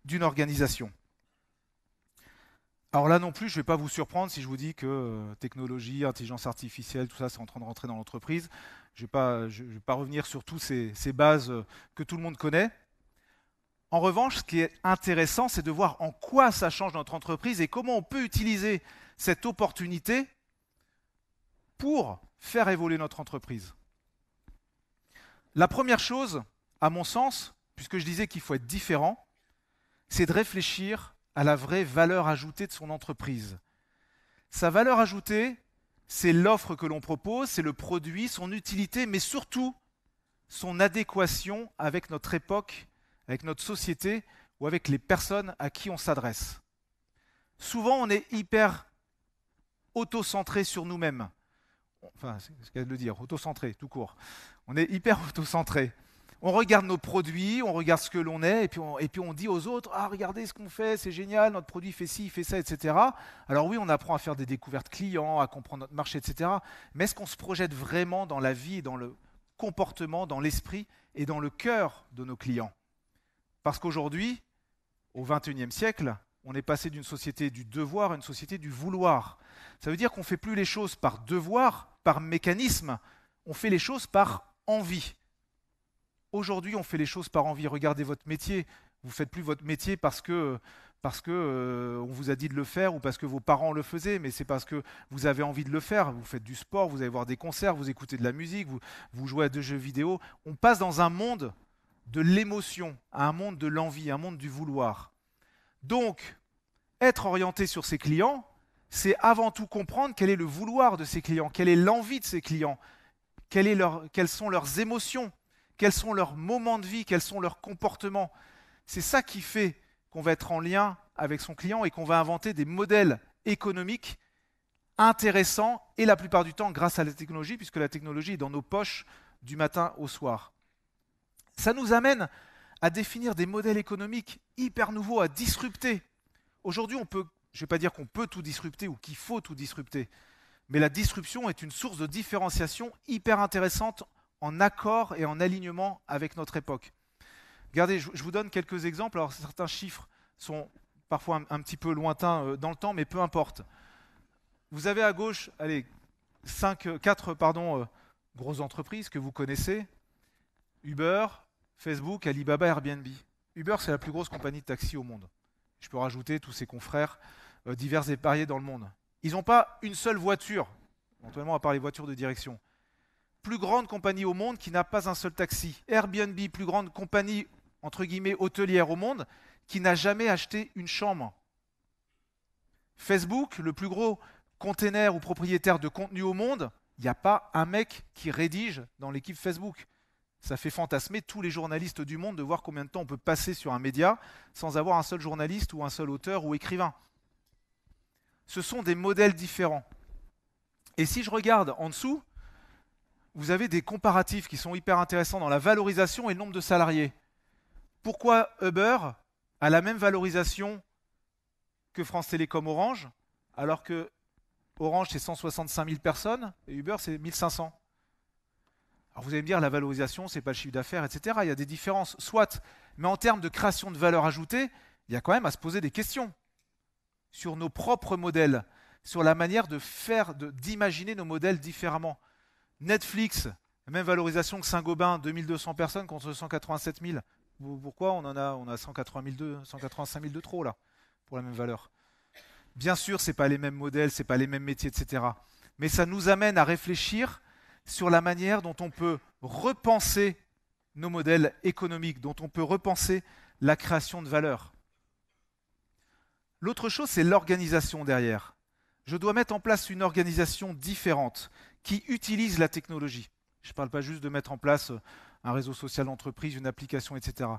d'une organisation. Alors là non plus, je ne vais pas vous surprendre si je vous dis que technologie, intelligence artificielle, tout ça, c'est en train de rentrer dans l'entreprise. Je ne vais pas revenir sur toutes ces bases que tout le monde connaît. En revanche, ce qui est intéressant, c'est de voir en quoi ça change notre entreprise et comment on peut utiliser cette opportunité pour faire évoluer notre entreprise. La première chose, à mon sens, puisque je disais qu'il faut être différent, c'est de réfléchir à la vraie valeur ajoutée de son entreprise. Sa valeur ajoutée, c'est l'offre que l'on propose, c'est le produit, son utilité, mais surtout son adéquation avec notre époque, avec notre société ou avec les personnes à qui on s'adresse. Souvent, on est hyper auto-centré sur nous-mêmes. Enfin, c'est ce qu'elle veut dire, auto-centré, tout court. On est hyper auto-centré. On regarde nos produits, on regarde ce que l'on est, et puis on dit aux autres « Ah, regardez ce qu'on fait, c'est génial, notre produit fait ci, il fait ça, etc. » Alors oui, on apprend à faire des découvertes clients, à comprendre notre marché, etc. Mais est-ce qu'on se projette vraiment dans la vie, dans le comportement, dans l'esprit et dans le cœur de nos clients? Parce qu'aujourd'hui, au XXIe siècle, on est passé d'une société du devoir à une société du vouloir. Ça veut dire qu'on ne fait plus les choses par devoir, par mécanisme, on fait les choses par envie. Aujourd'hui, on fait les choses par envie. Regardez votre métier. Vous ne faites plus votre métier parce que on vous a dit de le faire ou parce que vos parents le faisaient, mais c'est parce que vous avez envie de le faire. Vous faites du sport, vous allez voir des concerts, vous écoutez de la musique, vous jouez à des jeux vidéo. On passe dans un monde de l'émotion, à un monde de l'envie, un monde du vouloir. Donc, être orienté sur ses clients, c'est avant tout comprendre quel est le vouloir de ses clients, quelle est l'envie de ses clients, quelles sont leurs émotions, quels sont leurs moments de vie, quels sont leurs comportements. C'est ça qui fait qu'on va être en lien avec son client et qu'on va inventer des modèles économiques intéressants et la plupart du temps grâce à la technologie, puisque la technologie est dans nos poches du matin au soir. Ça nous amène à définir des modèles économiques hyper nouveaux, à disrupter. Aujourd'hui, je ne vais pas dire qu'on peut tout disrupter ou qu'il faut tout disrupter, mais la disruption est une source de différenciation hyper intéressante en accord et en alignement avec notre époque. Regardez, je vous donne quelques exemples. Alors, certains chiffres sont parfois un petit peu lointains dans le temps, mais peu importe. Vous avez à gauche, allez, 4 grosses entreprises que vous connaissez. Uber, Facebook, Alibaba, Airbnb. Uber, c'est la plus grosse compagnie de taxi au monde. Je peux rajouter tous ses confrères divers et variés dans le monde. Ils n'ont pas une seule voiture, éventuellement à part les voitures de direction. Plus grande compagnie au monde qui n'a pas un seul taxi. Airbnb, plus grande compagnie, entre guillemets, hôtelière au monde, qui n'a jamais acheté une chambre. Facebook, le plus gros container ou propriétaire de contenu au monde, il n'y a pas un mec qui rédige dans l'équipe Facebook. Ça fait fantasmer tous les journalistes du monde de voir combien de temps on peut passer sur un média sans avoir un seul journaliste ou un seul auteur ou écrivain. Ce sont des modèles différents. Et si je regarde en dessous, vous avez des comparatifs qui sont hyper intéressants dans la valorisation et le nombre de salariés. Pourquoi Uber a la même valorisation que France Télécom Orange, alors que Orange c'est 165 000 personnes et Uber c'est 1500? Alors vous allez me dire, la valorisation, c'est pas le chiffre d'affaires, etc. Il y a des différences, soit. Mais en termes de création de valeur ajoutée, il y a quand même à se poser des questions sur nos propres modèles, sur la manière de faire, d'imaginer nos modèles différemment. Netflix, même valorisation que Saint-Gobain, 2200 personnes contre 187 000. Pourquoi on a 185 000 de trop là, pour la même valeur? Bien sûr, ce n'est pas les mêmes modèles, ce n'est pas les mêmes métiers, etc. Mais ça nous amène à réfléchir sur la manière dont on peut repenser nos modèles économiques, dont on peut repenser la création de valeur. L'autre chose, c'est l'organisation derrière. Je dois mettre en place une organisation différente qui utilise la technologie. Je ne parle pas juste de mettre en place un réseau social d'entreprise, une application, etc.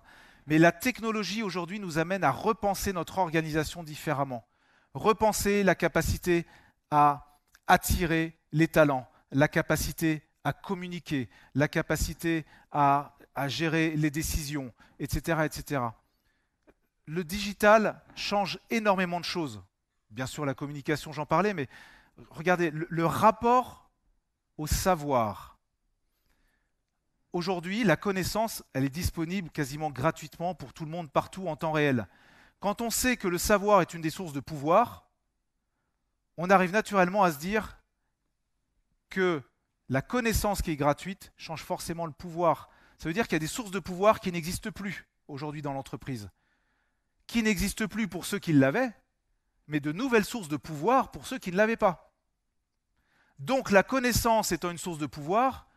Mais la technologie aujourd'hui nous amène à repenser notre organisation différemment. Repenser la capacité à attirer les talents, la capacité à communiquer, la capacité à gérer les décisions, etc., etc. Le digital change énormément de choses. Bien sûr, la communication, j'en parlais, mais regardez, le rapport au savoir. Aujourd'hui, la connaissance, elle est disponible quasiment gratuitement pour tout le monde, partout, en temps réel. Quand on sait que le savoir est une des sources de pouvoir, on arrive naturellement à se dire que la connaissance qui est gratuite change forcément le pouvoir. Ça veut dire qu'il y a des sources de pouvoir qui n'existent plus aujourd'hui dans l'entreprise, qui n'existent plus pour ceux qui l'avaient, mais de nouvelles sources de pouvoir pour ceux qui ne l'avaient pas. Donc la connaissance étant une source de pouvoir,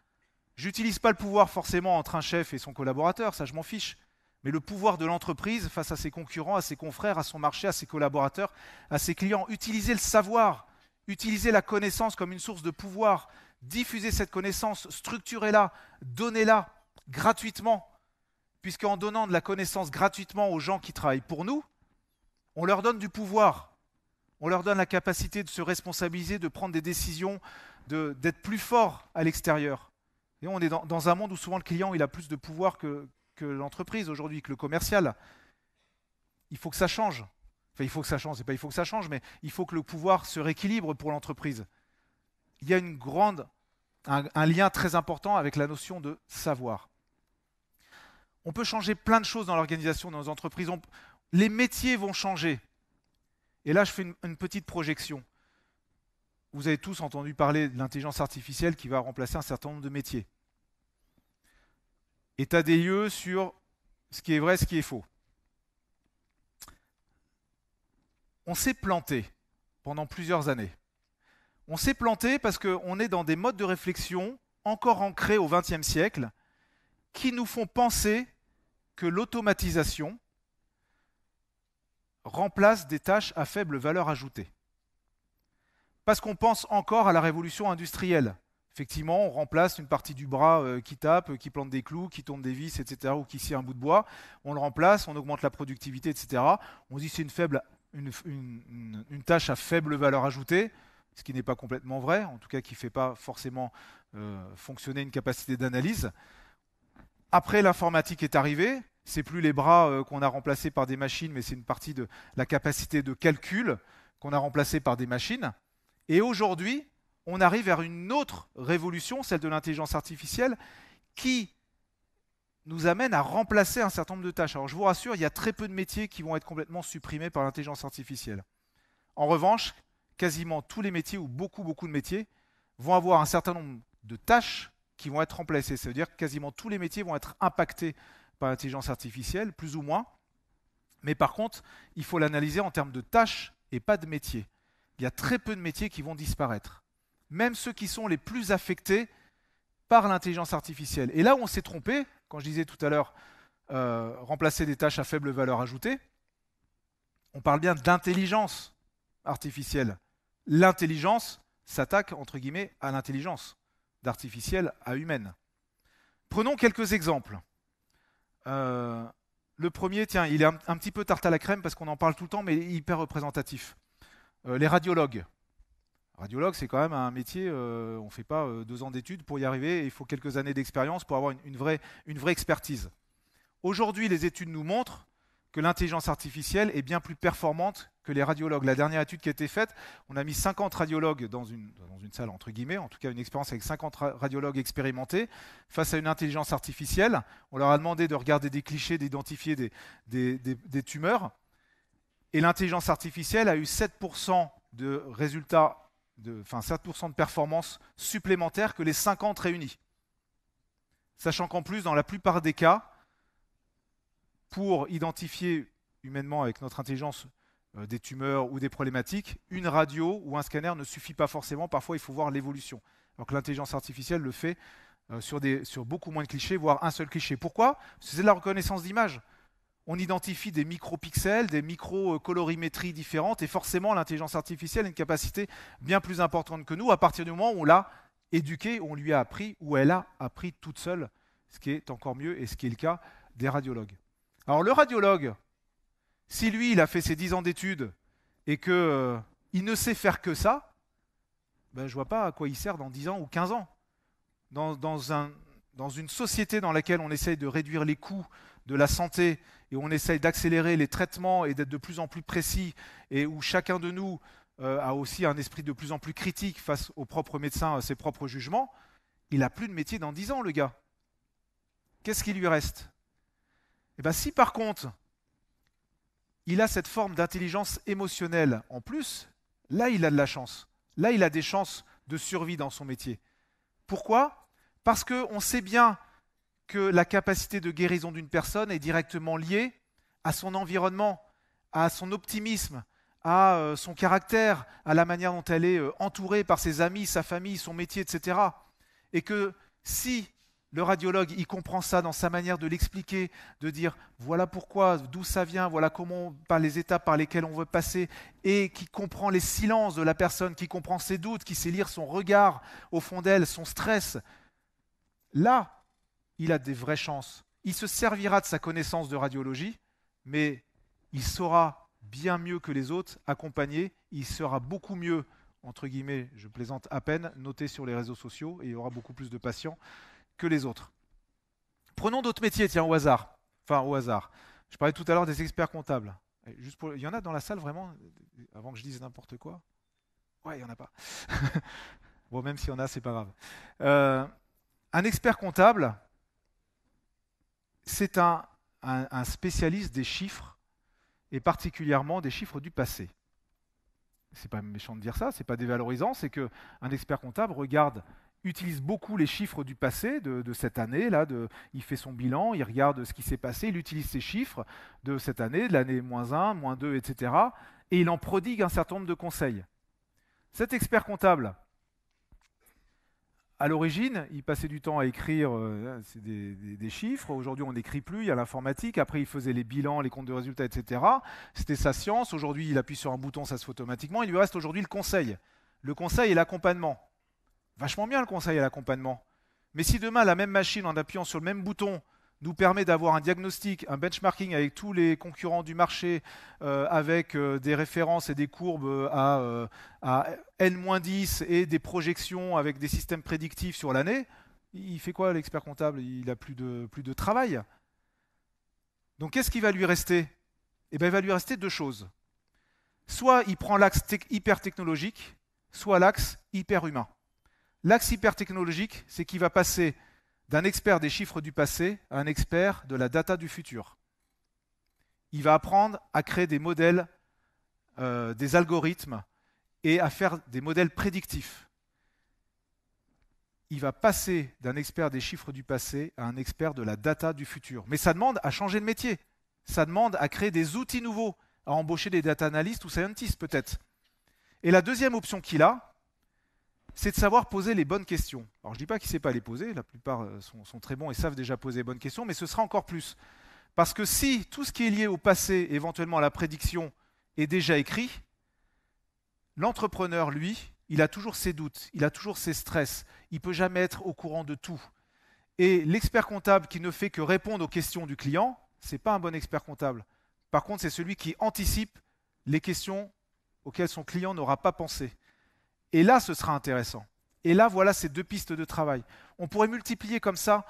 j'utilise pas le pouvoir forcément entre un chef et son collaborateur, ça je m'en fiche, mais le pouvoir de l'entreprise face à ses concurrents, à ses confrères, à son marché, à ses collaborateurs, à ses clients. Utiliser le savoir, utiliser la connaissance comme une source de pouvoir, diffuser cette connaissance, structurez-la, donnez-la gratuitement, puisqu'en donnant de la connaissance gratuitement aux gens qui travaillent pour nous, on leur donne du pouvoir, on leur donne la capacité de se responsabiliser, de prendre des décisions, d'être plus fort à l'extérieur. Et on est dans un monde où souvent le client il a plus de pouvoir que l'entreprise aujourd'hui, que le commercial. Il faut que ça change. Enfin, il faut que ça change, c'est pas il faut que ça change, mais il faut que le pouvoir se rééquilibre pour l'entreprise. Il y a un lien très important avec la notion de savoir. On peut changer plein de choses dans l'organisation de nos entreprises. Les métiers vont changer. Et là, je fais une petite projection. Vous avez tous entendu parler de l'intelligence artificielle qui va remplacer un certain nombre de métiers. État des lieux sur ce qui est vrai, ce qui est faux. On s'est planté pendant plusieurs années. On s'est planté parce qu'on est dans des modes de réflexion encore ancrés au XXe siècle qui nous font penser que l'automatisation remplace des tâches à faible valeur ajoutée. Parce qu'on pense encore à la révolution industrielle. Effectivement, on remplace une partie du bras qui tape, qui plante des clous, qui tourne des vis, etc., ou qui scie un bout de bois. On le remplace, on augmente la productivité, etc. On se dit que c'est une tâche à faible valeur ajoutée, ce qui n'est pas complètement vrai, en tout cas qui ne fait pas forcément fonctionner une capacité d'analyse. Après, l'informatique est arrivée. C'est plus les bras qu'on a remplacés par des machines, mais c'est une partie de la capacité de calcul qu'on a remplacée par des machines. Et aujourd'hui, on arrive vers une autre révolution, celle de l'intelligence artificielle, qui nous amène à remplacer un certain nombre de tâches. Alors je vous rassure, il y a très peu de métiers qui vont être complètement supprimés par l'intelligence artificielle. En revanche, quasiment tous les métiers, ou beaucoup de métiers, vont avoir un certain nombre de tâches qui vont être remplacées. Ça veut dire que quasiment tous les métiers vont être impactés par l'intelligence artificielle, plus ou moins. Mais par contre, il faut l'analyser en termes de tâches et pas de métiers. Il y a très peu de métiers qui vont disparaître. Même ceux qui sont les plus affectés par l'intelligence artificielle. Et là où on s'est trompé, quand je disais tout à l'heure remplacer des tâches à faible valeur ajoutée, on parle bien d'intelligence artificielle. L'intelligence s'attaque, entre guillemets, à l'intelligence, d'artificielle à humaine. Prenons quelques exemples. Le premier, tiens, il est un petit peu tarte à la crème parce qu'on en parle tout le temps, mais il est hyper représentatif. Les radiologues. Radiologue, c'est quand même un métier, on ne fait pas 2 ans d'études pour y arriver, il faut quelques années d'expérience pour avoir une vraie expertise. Aujourd'hui, les études nous montrent que l'intelligence artificielle est bien plus performante que les radiologues. La dernière étude qui a été faite, on a mis 50 radiologues dans une salle, entre guillemets, en tout cas une expérience avec 50 radiologues expérimentés, face à une intelligence artificielle. On leur a demandé de regarder des clichés, d'identifier des tumeurs, et l'intelligence artificielle a eu 7% de résultats, 7% de performance supplémentaire que les 50 réunis. Sachant qu'en plus, dans la plupart des cas, pour identifier humainement avec notre intelligence des tumeurs ou des problématiques, une radio ou un scanner ne suffit pas forcément. Parfois, il faut voir l'évolution. Alors que l'intelligence artificielle le fait sur beaucoup moins de clichés, voire un seul cliché. Pourquoi ? Parce que c'est de la reconnaissance d'image. On identifie des micropixels, des micro-colorimétries différentes, et forcément, l'intelligence artificielle a une capacité bien plus importante que nous à partir du moment où on l'a éduquée, on lui a appris, ou elle a appris toute seule, ce qui est encore mieux, et ce qui est le cas des radiologues. Alors le radiologue, si lui, il a fait ses 10 ans d'études et qu'il ne sait faire que ça, ben, je ne vois pas à quoi il sert dans 10 ans ou 15 ans. Dans une société dans laquelle on essaye de réduire les coûts de la santé et où on essaye d'accélérer les traitements et d'être de plus en plus précis, et où chacun de nous a aussi un esprit de plus en plus critique face aux propres médecins, à ses propres jugements, il n'a plus de métier dans 10 ans, le gars. Qu'est-ce qui lui reste ? Eh bien, si par contre, il a cette forme d'intelligence émotionnelle en plus, là, il a de la chance. Là, il a des chances de survie dans son métier. Pourquoi ? Parce qu'on sait bien que la capacité de guérison d'une personne est directement liée à son environnement, à son optimisme, à son caractère, à la manière dont elle est entourée par ses amis, sa famille, son métier, etc. Et que si le radiologue, il comprend ça dans sa manière de l'expliquer, de dire voilà pourquoi, d'où ça vient, voilà comment, par les étapes par lesquelles on veut passer, et qui comprend les silences de la personne, qui comprend ses doutes, qui sait lire son regard au fond d'elle, son stress. Là, il a des vraies chances. Il se servira de sa connaissance de radiologie, mais il saura bien mieux que les autres accompagner, il sera beaucoup mieux, entre guillemets, je plaisante à peine, noté sur les réseaux sociaux, et il y aura beaucoup plus de patients que les autres. Prenons d'autres métiers, tiens, au hasard. Enfin, au hasard. Je parlais tout à l'heure des experts comptables. Il y en a dans la salle vraiment, avant que je dise n'importe quoi ? Ouais, il n'y en a pas. Bon, même s'il y en a, c'est pas grave. Un expert comptable, c'est un spécialiste des chiffres, et particulièrement des chiffres du passé. C'est pas méchant de dire ça, c'est pas dévalorisant, c'est qu'un expert comptable utilise beaucoup les chiffres du passé, de cette année, là, il fait son bilan, il regarde ce qui s'est passé, il utilise ces chiffres de cette année, de l'année -1, -2, etc. Et il en prodigue un certain nombre de conseils. Cet expert comptable, à l'origine, il passait du temps à écrire des chiffres. Aujourd'hui, on n'écrit plus, il y a l'informatique. Après, il faisait les bilans, les comptes de résultats, etc. C'était sa science. Aujourd'hui, il appuie sur un bouton, ça se fait automatiquement. Il lui reste aujourd'hui le conseil. Le conseil et l'accompagnement. Vachement bien le conseil et l'accompagnement. Mais si demain, la même machine, en appuyant sur le même bouton, nous permet d'avoir un diagnostic, un benchmarking avec tous les concurrents du marché, avec des références et des courbes à N-10 et des projections avec des systèmes prédictifs sur l'année, il fait quoi l'expert comptable ? Il n'a plus de travail. Donc qu'est-ce qui va lui rester? Eh bien, il va lui rester deux choses. Soit il prend l'axe hyper technologique, soit l'axe hyper humain. L'axe hyper technologique, c'est qu'il va passer d'un expert des chiffres du passé à un expert de la data du futur. Il va apprendre à créer des modèles, des algorithmes et à faire des modèles prédictifs. Il va passer d'un expert des chiffres du passé à un expert de la data du futur. Mais ça demande à changer de métier. Ça demande à créer des outils nouveaux, à embaucher des data analysts ou scientists peut-être. Et la deuxième option qu'il a, c'est de savoir poser les bonnes questions. Alors je ne dis pas qu'il ne sait pas les poser, la plupart sont très bons et savent déjà poser les bonnes questions, mais ce sera encore plus. Parce que si tout ce qui est lié au passé, éventuellement à la prédiction, est déjà écrit, l'entrepreneur, lui, il a toujours ses doutes, il a toujours ses stress, il ne peut jamais être au courant de tout. Et l'expert comptable qui ne fait que répondre aux questions du client, ce n'est pas un bon expert comptable. Par contre, c'est celui qui anticipe les questions auxquelles son client n'aura pas pensé. Et là, ce sera intéressant. Et là, voilà ces deux pistes de travail. On pourrait multiplier comme ça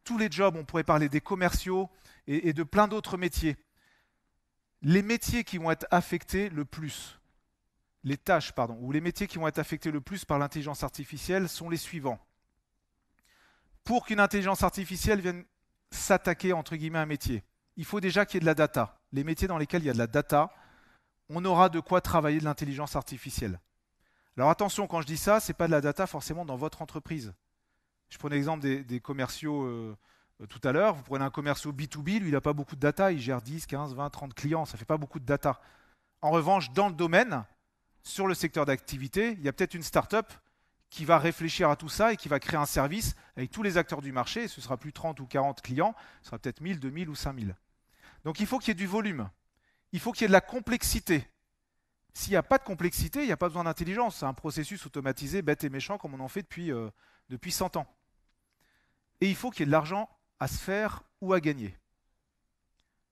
tous les jobs, on pourrait parler des commerciaux et de plein d'autres métiers. Les métiers qui vont être affectés le plus, ou les métiers qui vont être affectés le plus par l'intelligence artificielle sont les suivants. Pour qu'une intelligence artificielle vienne s'attaquer entre guillemets à un métier, il faut déjà qu'il y ait de la data. Les métiers dans lesquels il y a de la data, on aura de quoi travailler de l'intelligence artificielle. Alors attention, quand je dis ça, ce n'est pas de la data forcément dans votre entreprise. Je prenais l'exemple des commerciaux tout à l'heure. Vous prenez un commercial B2B, lui il n'a pas beaucoup de data, il gère 10, 15, 20, 30 clients, ça ne fait pas beaucoup de data. En revanche, dans le domaine, sur le secteur d'activité, il y a peut-être une start-up qui va réfléchir à tout ça et qui va créer un service avec tous les acteurs du marché, et ce sera plus 30 ou 40 clients, ce sera peut-être 1000, 2000 ou 5000. Donc il faut qu'il y ait du volume, il faut qu'il y ait de la complexité. S'il n'y a pas de complexité, il n'y a pas besoin d'intelligence, c'est un processus automatisé, bête et méchant, comme on en fait depuis 100 ans. Et il faut qu'il y ait de l'argent à se faire ou à gagner.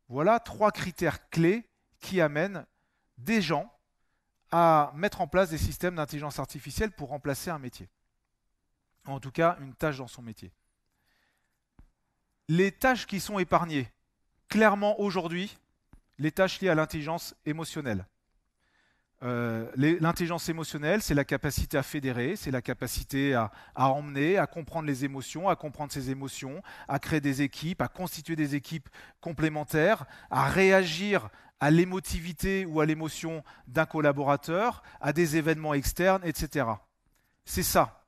Voilà 3 critères clés qui amènent des gens à mettre en place des systèmes d'intelligence artificielle pour remplacer un métier. En tout cas, une tâche dans son métier. Les tâches qui sont épargnées, clairement aujourd'hui, les tâches liées à l'intelligence émotionnelle. L'intelligence émotionnelle, c'est la capacité à fédérer, c'est la capacité à emmener, à comprendre les émotions, à comprendre ses émotions, à créer des équipes, à constituer des équipes complémentaires, à réagir à l'émotivité ou à l'émotion d'un collaborateur, à des événements externes, etc. C'est ça.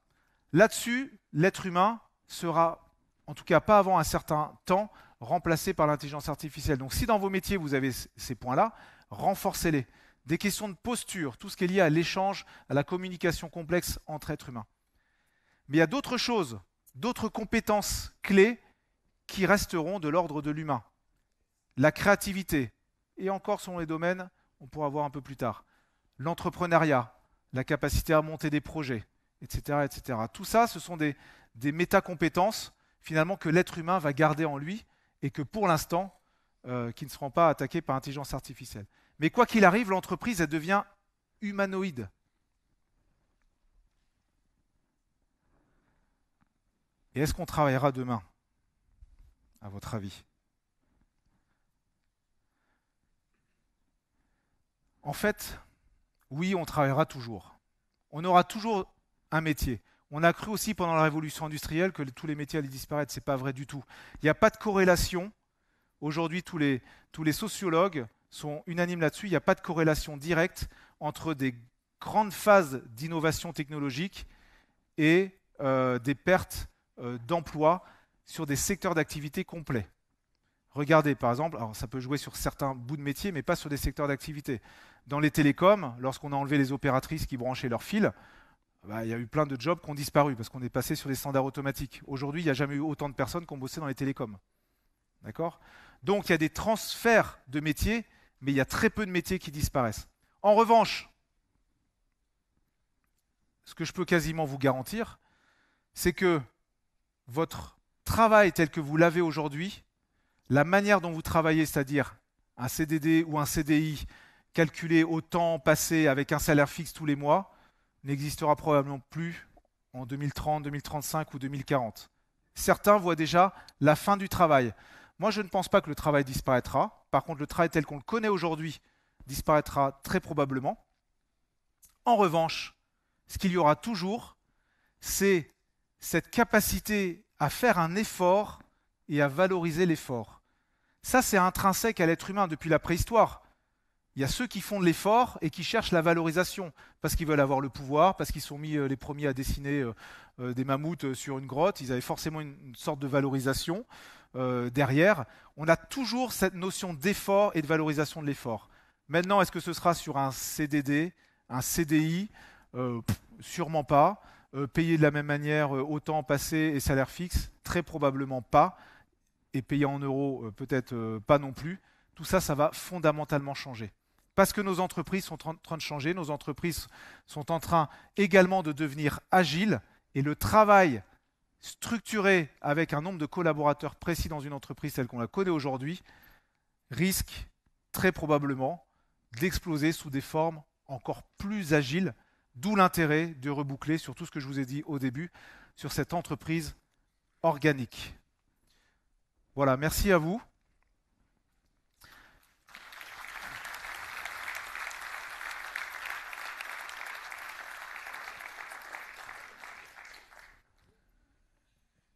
Là-dessus, l'être humain sera, en tout cas pas avant un certain temps, remplacé par l'intelligence artificielle. Donc si dans vos métiers vous avez ces points-là, renforcez-les. Des questions de posture, tout ce qui est lié à l'échange, à la communication complexe entre êtres humains. Mais il y a d'autres choses, d'autres compétences clés qui resteront de l'ordre de l'humain. La créativité, et encore selon les domaines, on pourra voir un peu plus tard. L'entrepreneuriat, la capacité à monter des projets, etc. etc. Tout ça, ce sont des métacompétences finalement que l'être humain va garder en lui et que pour l'instant, qui ne seront pas attaquées par l'intelligence artificielle. Mais quoi qu'il arrive, l'entreprise, elle devient humanoïde. Et est-ce qu'on travaillera demain, à votre avis? En fait, oui, on travaillera toujours. On aura toujours un métier. On a cru aussi pendant la révolution industrielle que tous les métiers allaient disparaître. Ce n'est pas vrai du tout. Il n'y a pas de corrélation. Aujourd'hui, tous les sociologues sont unanimes là-dessus. Il n'y a pas de corrélation directe entre des grandes phases d'innovation technologique et des pertes d'emplois sur des secteurs d'activité complets. Regardez, par exemple, alors ça peut jouer sur certains bouts de métier, mais pas sur des secteurs d'activité. Dans les télécoms, lorsqu'on a enlevé les opératrices qui branchaient leurs fils, il y a eu plein de jobs qui ont disparu parce qu'on est passé sur des standards automatiques. Aujourd'hui, il n'y a jamais eu autant de personnes qui ont bossé dans les télécoms. D'accord ? Donc, il y a des transferts de métiers, mais il y a très peu de métiers qui disparaissent. En revanche, ce que je peux quasiment vous garantir, c'est que votre travail tel que vous l'avez aujourd'hui, la manière dont vous travaillez, c'est-à-dire un CDD ou un CDI calculé au temps passé avec un salaire fixe tous les mois, n'existera probablement plus en 2030, 2035 ou 2040. Certains voient déjà la fin du travail. Moi, je ne pense pas que le travail disparaîtra. Par contre, le travail tel qu'on le connaît aujourd'hui disparaîtra très probablement. En revanche, ce qu'il y aura toujours, c'est cette capacité à faire un effort et à valoriser l'effort. Ça, c'est intrinsèque à l'être humain depuis la préhistoire. Il y a ceux qui font de l'effort et qui cherchent la valorisation, parce qu'ils veulent avoir le pouvoir, parce qu'ils sont mis les premiers à dessiner des mammouths sur une grotte. Ils avaient forcément une sorte de valorisation derrière. On a toujours cette notion d'effort et de valorisation de l'effort. Maintenant, est-ce que ce sera sur un CDD, un CDI? Sûrement pas. Payer de la même manière, autant passé et salaire fixe? Très probablement pas. Et payer en euros, peut-être pas non plus. Tout ça, ça va fondamentalement changer. Parce que nos entreprises sont en train de changer, nos entreprises sont en train également de devenir agiles, et le travail structuré avec un nombre de collaborateurs précis dans une entreprise telle qu'on la connaît aujourd'hui risque très probablement d'exploser sous des formes encore plus agiles, d'où l'intérêt de reboucler sur tout ce que je vous ai dit au début, sur cette entreprise organique. Voilà, merci à vous.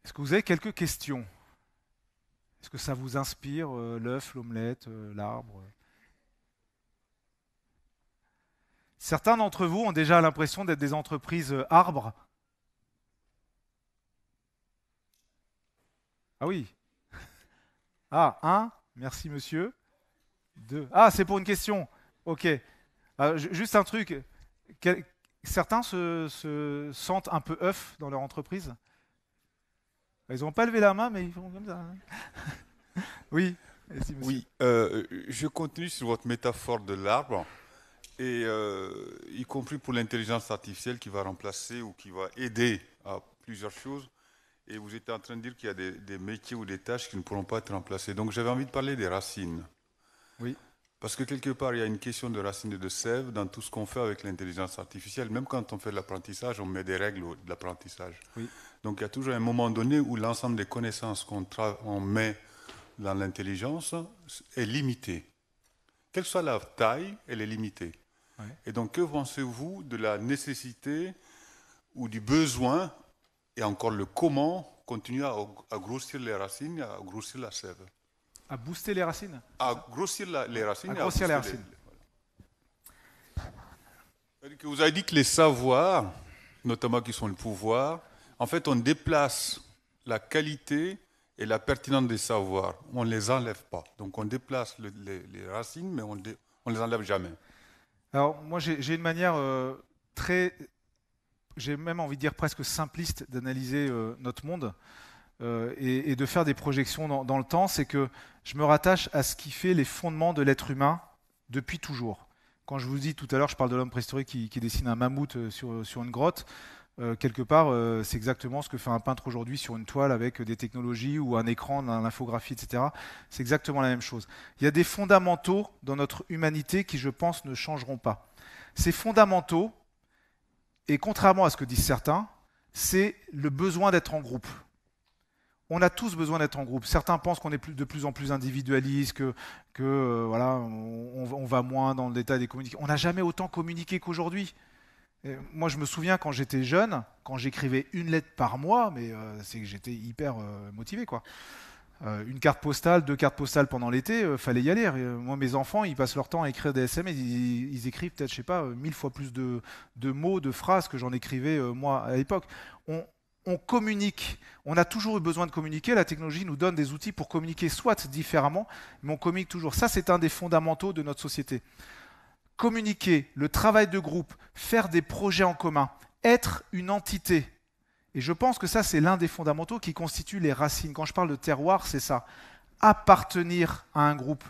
Est-ce que vous avez quelques questions? Est-ce que ça vous inspire, l'œuf, l'omelette, l'arbre? Certains d'entre vous ont déjà l'impression d'être des entreprises arbres. Ah oui. Ah, un. Merci monsieur. Deux. Ah, c'est pour une question. Ok. Juste un truc. Certains se sentent un peu œufs dans leur entreprise? Ils n'ont pas levé la main, mais ils font comme ça. Oui. Merci, monsieur. Oui, je continue sur votre métaphore de l'arbre, et y compris pour l'intelligence artificielle qui va remplacer ou qui va aider à plusieurs choses. Et vous étiez en train de dire qu'il y a des métiers ou des tâches qui ne pourront pas être remplacées. Donc j'avais envie de parler des racines. Oui. Parce que quelque part, il y a une question de racines et de sève dans tout ce qu'on fait avec l'intelligence artificielle. Même quand on fait de l'apprentissage, on met des règles de l'apprentissage. Oui. Donc il y a toujours un moment donné où l'ensemble des connaissances on met dans l'intelligence est limité. Quelle que soit la taille, elle est limitée. Ouais. Et donc, que pensez-vous de la nécessité ou du besoin, et encore le comment, continuer à grossir les racines, à grossir la sève? À booster les racines? À grossir les racines. À grossir les racines. C'est-à-dire que vous avez dit que les savoirs, notamment qui sont le pouvoir, en fait, on déplace la qualité et la pertinence des savoirs. On ne les enlève pas. Donc, on déplace les racines, mais on ne les enlève jamais. Alors, moi, j'ai une manière j'ai même envie de dire presque simpliste d'analyser notre monde et de faire des projections dans le temps. C'est que je me rattache à ce qui fait les fondements de l'être humain depuis toujours. Quand je vous dis tout à l'heure, je parle de l'homme préhistorique qui dessine un mammouth sur une grotte. Quelque part, c'est exactement ce que fait un peintre aujourd'hui sur une toile avec des technologies ou un écran, l'infographie, etc. C'est exactement la même chose. Il y a des fondamentaux dans notre humanité qui, je pense, ne changeront pas. Ces fondamentaux, et contrairement à ce que disent certains, c'est le besoin d'être en groupe. On a tous besoin d'être en groupe. Certains pensent qu'on est de plus en plus individualiste, voilà, on va moins dans le détail des communications. On n'a jamais autant communiqué qu'aujourd'hui. Moi, je me souviens quand j'étais jeune, quand j'écrivais une lettre par mois, mais c'est que j'étais hyper motivé, quoi. Une carte postale, 2 cartes postales pendant l'été, fallait y aller. Moi, mes enfants, ils passent leur temps à écrire des SMS, ils écrivent peut-être, je sais pas, 1000 fois plus de mots, de phrases que j'en écrivais moi à l'époque. On communique, on a toujours eu besoin de communiquer, la technologie nous donne des outils pour communiquer soit différemment, mais on communique toujours. Ça, c'est un des fondamentaux de notre société. Communiquer, le travail de groupe, faire des projets en commun, être une entité. Et je pense que ça, c'est l'un des fondamentaux qui constitue les racines. Quand je parle de terroir, c'est ça. Appartenir à un groupe.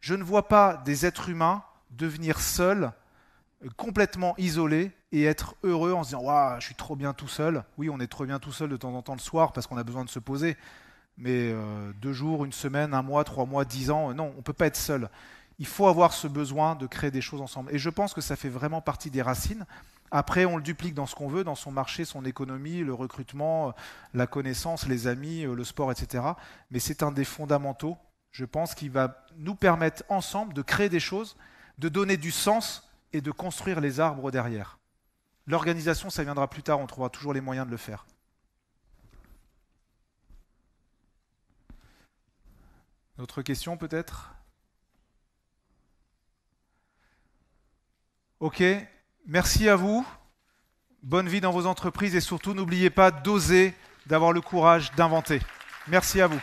Je ne vois pas des êtres humains devenir seuls, complètement isolés, et être heureux en se disant « Waouh, je suis trop bien tout seul ». Oui, on est trop bien tout seul de temps en temps le soir parce qu'on a besoin de se poser. Mais 2 jours, 1 semaine, 1 mois, 3 mois, 10 ans, non, on ne peut pas être seul. Il faut avoir ce besoin de créer des choses ensemble. Et je pense que ça fait vraiment partie des racines. Après, on le duplique dans ce qu'on veut, dans son marché, son économie, le recrutement, la connaissance, les amis, le sport, etc. Mais c'est un des fondamentaux, je pense, qui va nous permettre ensemble de créer des choses, de donner du sens et de construire les arbres derrière. L'organisation, ça viendra plus tard, on trouvera toujours les moyens de le faire. D'autres questions peut-être ? Ok, merci à vous. Bonne vie dans vos entreprises et surtout n'oubliez pas d'oser, d'avoir le courage d'inventer. Merci à vous.